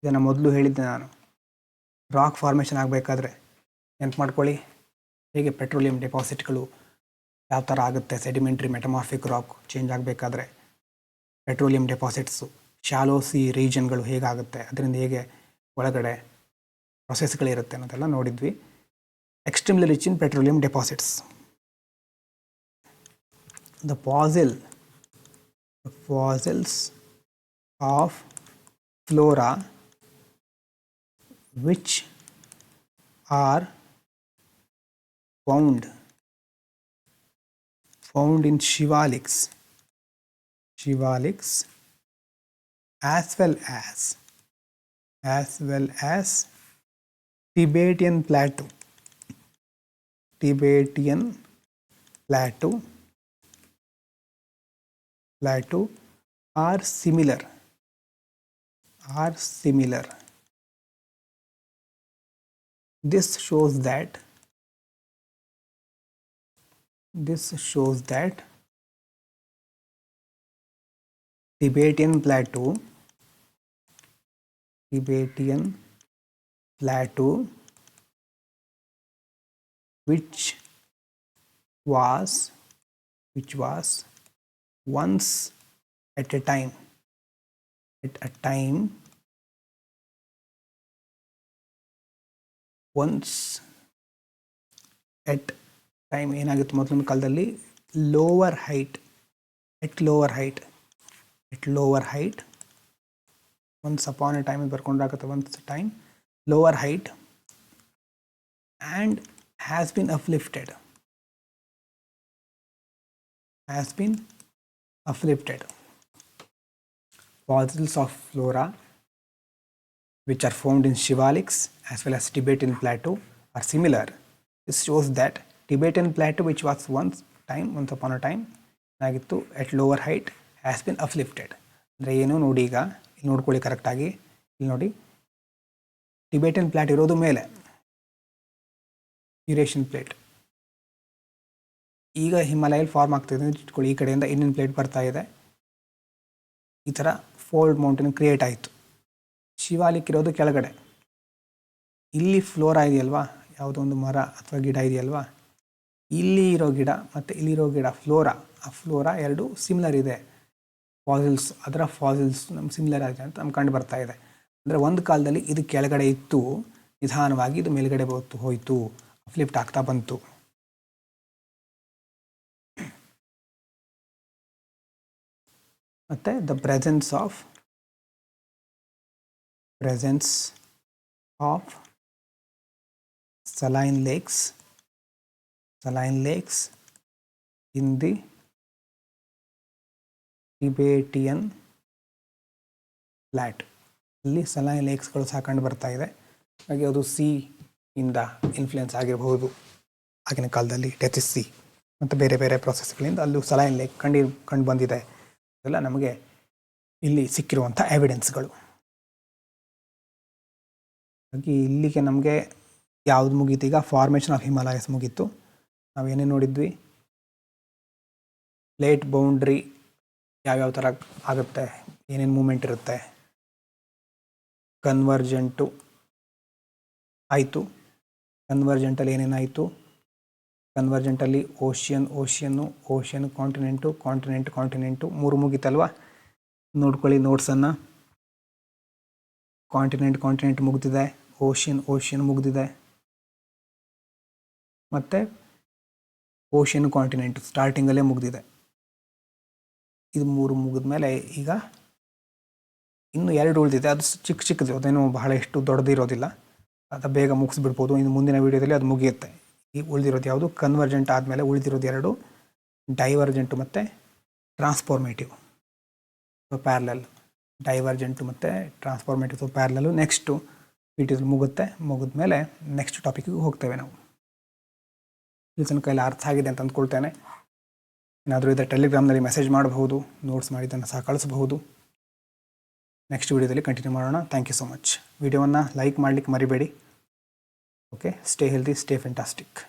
ಇದನ್ನು ಮೊದಲು ಹೇಳಿದ್ದೆ ನಾನು. ರಾಕ್ ಫಾರ್ಮೇಷನ್ ಆಗಬೇಕಾದ್ರೆ ನೆನ್ಪು ಮಾಡ್ಕೊಳ್ಳಿ, ಹೇಗೆ ಪೆಟ್ರೋಲಿಯಂ ಡೆಪಾಸಿಟ್ಗಳು ಯಾವ ಥರ ಆಗುತ್ತೆ. ಸೆಡಿಮೆಂಟ್ರಿ ಮೆಟಮಾರ್ಫಿಕ್ ರಾಕ್ ಚೇಂಜ್ ಆಗಬೇಕಾದ್ರೆ ಪೆಟ್ರೋಲಿಯಂ ಡೆಪಾಸಿಟ್ಸು ಶಾಲೋ ಸಿ ರೀಜನ್ಗಳು ಹೇಗಾಗುತ್ತೆ, ಅದರಿಂದ ಹೇಗೆ ಒಳಗಡೆ ಪ್ರೊಸೆಸ್ಗಳಿರುತ್ತೆ ಅನ್ನೋದೆಲ್ಲ ನೋಡಿದ್ವಿ. Extremely rich in petroleum deposits. The fossils of flora which are found in Shivaliks as well as Tibetan plateau are similar. This shows that Tibetan plateau which was once at a time ಏನಾಗಿತ್ತು ಮೊದಲಿನ ಕಾಲದಲ್ಲಿ, lower height once upon a time ಬರ್ಕೊಂಡಾಗತ್ತೆ once a time lower height and has been uplifted fossils of flora which are found in Shivaliks as well as Tibetan plateau are similar. This shows that Tibetan plateau which was once upon a time ಆಗಿತ್ತು at lower height has been uplifted. ಅಂದರೆ ಏನು ನೋಡಿ, ಈಗ ಇಲ್ಲಿ ನೋಡ್ಕೊಳ್ಳಿ ಕರೆಕ್ಟಾಗಿ. ಇಲ್ಲಿ ನೋಡಿ, ಟಿಬೇಟನ್ ಪ್ಲೇಟ್ ಇರೋದು ಮೇಲೆ, ಯುರೇಷಿಯನ್ ಪ್ಲೇಟ್. ಈಗ ಹಿಮಾಲಯಲ್ಲಿ ಫಾರ್ಮ್ ಆಗ್ತಿದೆ ಇಟ್ಕೊಳ್ಳಿ, ಈ ಕಡೆಯಿಂದ ಇಂಡಿಯನ್ ಪ್ಲೇಟ್ ಬರ್ತಾ ಇದೆ, ಈ ಥರ ಫೋಲ್ಡ್ ಮೌಂಟೇನ್ ಕ್ರಿಯೇಟ್ ಆಯಿತು. ಶಿವಾಲಿಕ್ ಇರೋದು ಕೆಳಗಡೆ. ಇಲ್ಲಿ ಫ್ಲೋರಾ ಇದೆಯಲ್ವಾ, ಯಾವುದೋ ಒಂದು ಮರ ಅಥವಾ ಗಿಡ ಇದೆಯಲ್ವಾ, ಇಲ್ಲಿ ಇರೋ ಗಿಡ ಮತ್ತು ಇಲ್ಲಿರೋ ಗಿಡ ಆ ಫ್ಲೋರಾ ಎರಡು ಸಿಮಿಲರ್ ಇದೆ. ಫಾಸಿಲ್ಸ್, ಅದರ ಫಾಸಿಲ್ಸ್ ನಮ್ಗೆ ಸಿಮಿಲರ್ ಆಗಿದೆ ಅಂತ ನಮ್ಗೆ ಕಂಡು ಬರ್ತಾ ಇದೆ. ಅಂದರೆ ಒಂದು ಕಾಲದಲ್ಲಿ ಇದು ಕೆಳಗಡೆ ಇತ್ತು, ನಿಧಾನವಾಗಿ ಇದು ಮೇಲ್ಗಡೆ ಹೋಯಿತು, ಫ್ಲಿಪ್ಟ್ ಆಗ್ತಾ ಬಂತು. ಮತ್ತು the presence of saline lakes in the Tibetan plot. ಇಲ್ಲಿ ಸಲೈನ್ ಲೇಕ್ಸ್ಗಳು ಸಹ ಕಂಡು ಬರ್ತಾ ಇದೆ. ಹಾಗೆ ಅದು ಸಿ ಇಂದ ಇನ್ಫ್ಲುಯೆನ್ಸ್ ಆಗಿರಬಹುದು ಆಗಿನ ಕಾಲದಲ್ಲಿ, ಡೆತ್ ಸಿ ಮತ್ತು ಬೇರೆ ಬೇರೆ ಪ್ರೊಸೆಸ್ಗಳಿಂದ ಅಲ್ಲೂ ಸಲೈನ್ ಲೇಕ್ ಕಂಡು ಬಂದಿದೆ. ಇದೆಲ್ಲ ನಮಗೆ ಇಲ್ಲಿ ಸಿಕ್ಕಿರುವಂಥ ಎವಿಡೆನ್ಸ್ಗಳು. ಹಾಗೆ ಇಲ್ಲಿಗೆ ನಮಗೆ ಯಾವುದು ಮುಗೀತು, ಈಗ ಫಾರ್ಮೇಷನ್ ಆಫ್ ಹಿಮಾಲಯಸ್ ಮುಗೀತು. ನಾವೇನೇನು ನೋಡಿದ್ವಿ, ಪ್ಲೇಟ್ ಬೌಂಡ್ರಿ ಯಾವ್ಯಾವ ಥರ ಆಗುತ್ತೆ, ಏನೇನು ಮೂಮೆಂಟ್ ಇರುತ್ತೆ, ಕನ್ವರ್ಜೆಂಟು ಆಯಿತು. ಕನ್ವರ್ಜೆಂಟಲ್ಲಿ ಏನೇನಾಯಿತು, ಕನ್ವರ್ಜೆಂಟಲ್ಲಿ ಓಷಿಯನ್ ಕಾಂಟಿನೆಂಟು ಮೂರು ಮುಗೀತಲ್ವ. ನೋಡ್ಕೊಳ್ಳಿ ನೋಟ್ಸನ್ನು. ಕಾಂಟಿನೆಂಟ್ ಮುಗಿದಿದೆ, ಓಷಿಯನ್ ಮುಗಿದಿದೆ, ಮತ್ತು ಓಷಿಯನ್ ಕಾಂಟಿನೆಂಟ್ ಸ್ಟಾರ್ಟಿಂಗಲ್ಲೇ ಮುಗಿದಿದೆ. ಇದು ಮೂರು ಮುಗಿದ ಮೇಲೆ ಈಗ ಇನ್ನು ಎರಡು ಉಳಿದಿದೆ. ಅದು ಚಿಕ್ಕದು, ಅದೇನು ಬಹಳ ಎಷ್ಟು ದೊಡ್ಡದಿರೋದಿಲ್ಲ, ಅದು ಬೇಗ ಮುಗಿಸ್ಬಿಡ್ಬೋದು. ಇನ್ನು ಮುಂದಿನ ವೀಡಿಯೋದಲ್ಲಿ ಅದು ಮುಗಿಯುತ್ತೆ. ಈ ಉಳಿದಿರೋದು ಯಾವುದು, ಕನ್ವರ್ಜೆಂಟ್ ಆದಮೇಲೆ ಉಳಿದಿರೋದು ಎರಡು, ಡೈವರ್ಜೆಂಟು ಮತ್ತು ಟ್ರಾನ್ಸ್ಫಾರ್ಮೇಟಿವ್ ಪ್ಯಾರಲಲ್. ಡೈವರ್ಜೆಂಟು ಮತ್ತು ಟ್ರಾನ್ಸ್ಫಾರ್ಮೇಟಿವ್ ಪ್ಯಾರಲಲ್ಲು ನೆಕ್ಸ್ಟು ವೀಡಿಯೋದಲ್ಲಿ ಮುಗಿದ್ಮೇಲೆ ನೆಕ್ಸ್ಟ್ ಟಾಪಿಕ್ಗೆ ಹೋಗ್ತೇವೆ ನಾವು. ಇಲ್ಲಿ ತನಕ ಎಲ್ಲ ಅರ್ಥ ಆಗಿದೆ ಅಂತ ಅಂದ್ಕೊಳ್ತೇನೆ. ಏನಾದರೂ ಇದೆ ಟೆಲಿಗ್ರಾಮ್ನಲ್ಲಿ ಮೆಸೇಜ್ ಮಾಡಬಹುದು, ನೋಟ್ಸ್ ಮಾಡಿದ್ದನ್ನು ಸಹ ಕಳಿಸಬಹುದು. ನೆಕ್ಸ್ಟ್ ವೀಡಿಯೋದಲ್ಲಿ ಕಂಟಿನ್ಯೂ ಮಾಡೋಣ. Thank you so much. ವಿಡಿಯೋವನ್ನು ಲೈಕ್ ಮಾಡಲಿಕ್ಕೆ ಮರಿಬೇಡಿ. Okay, stay healthy, stay fantastic.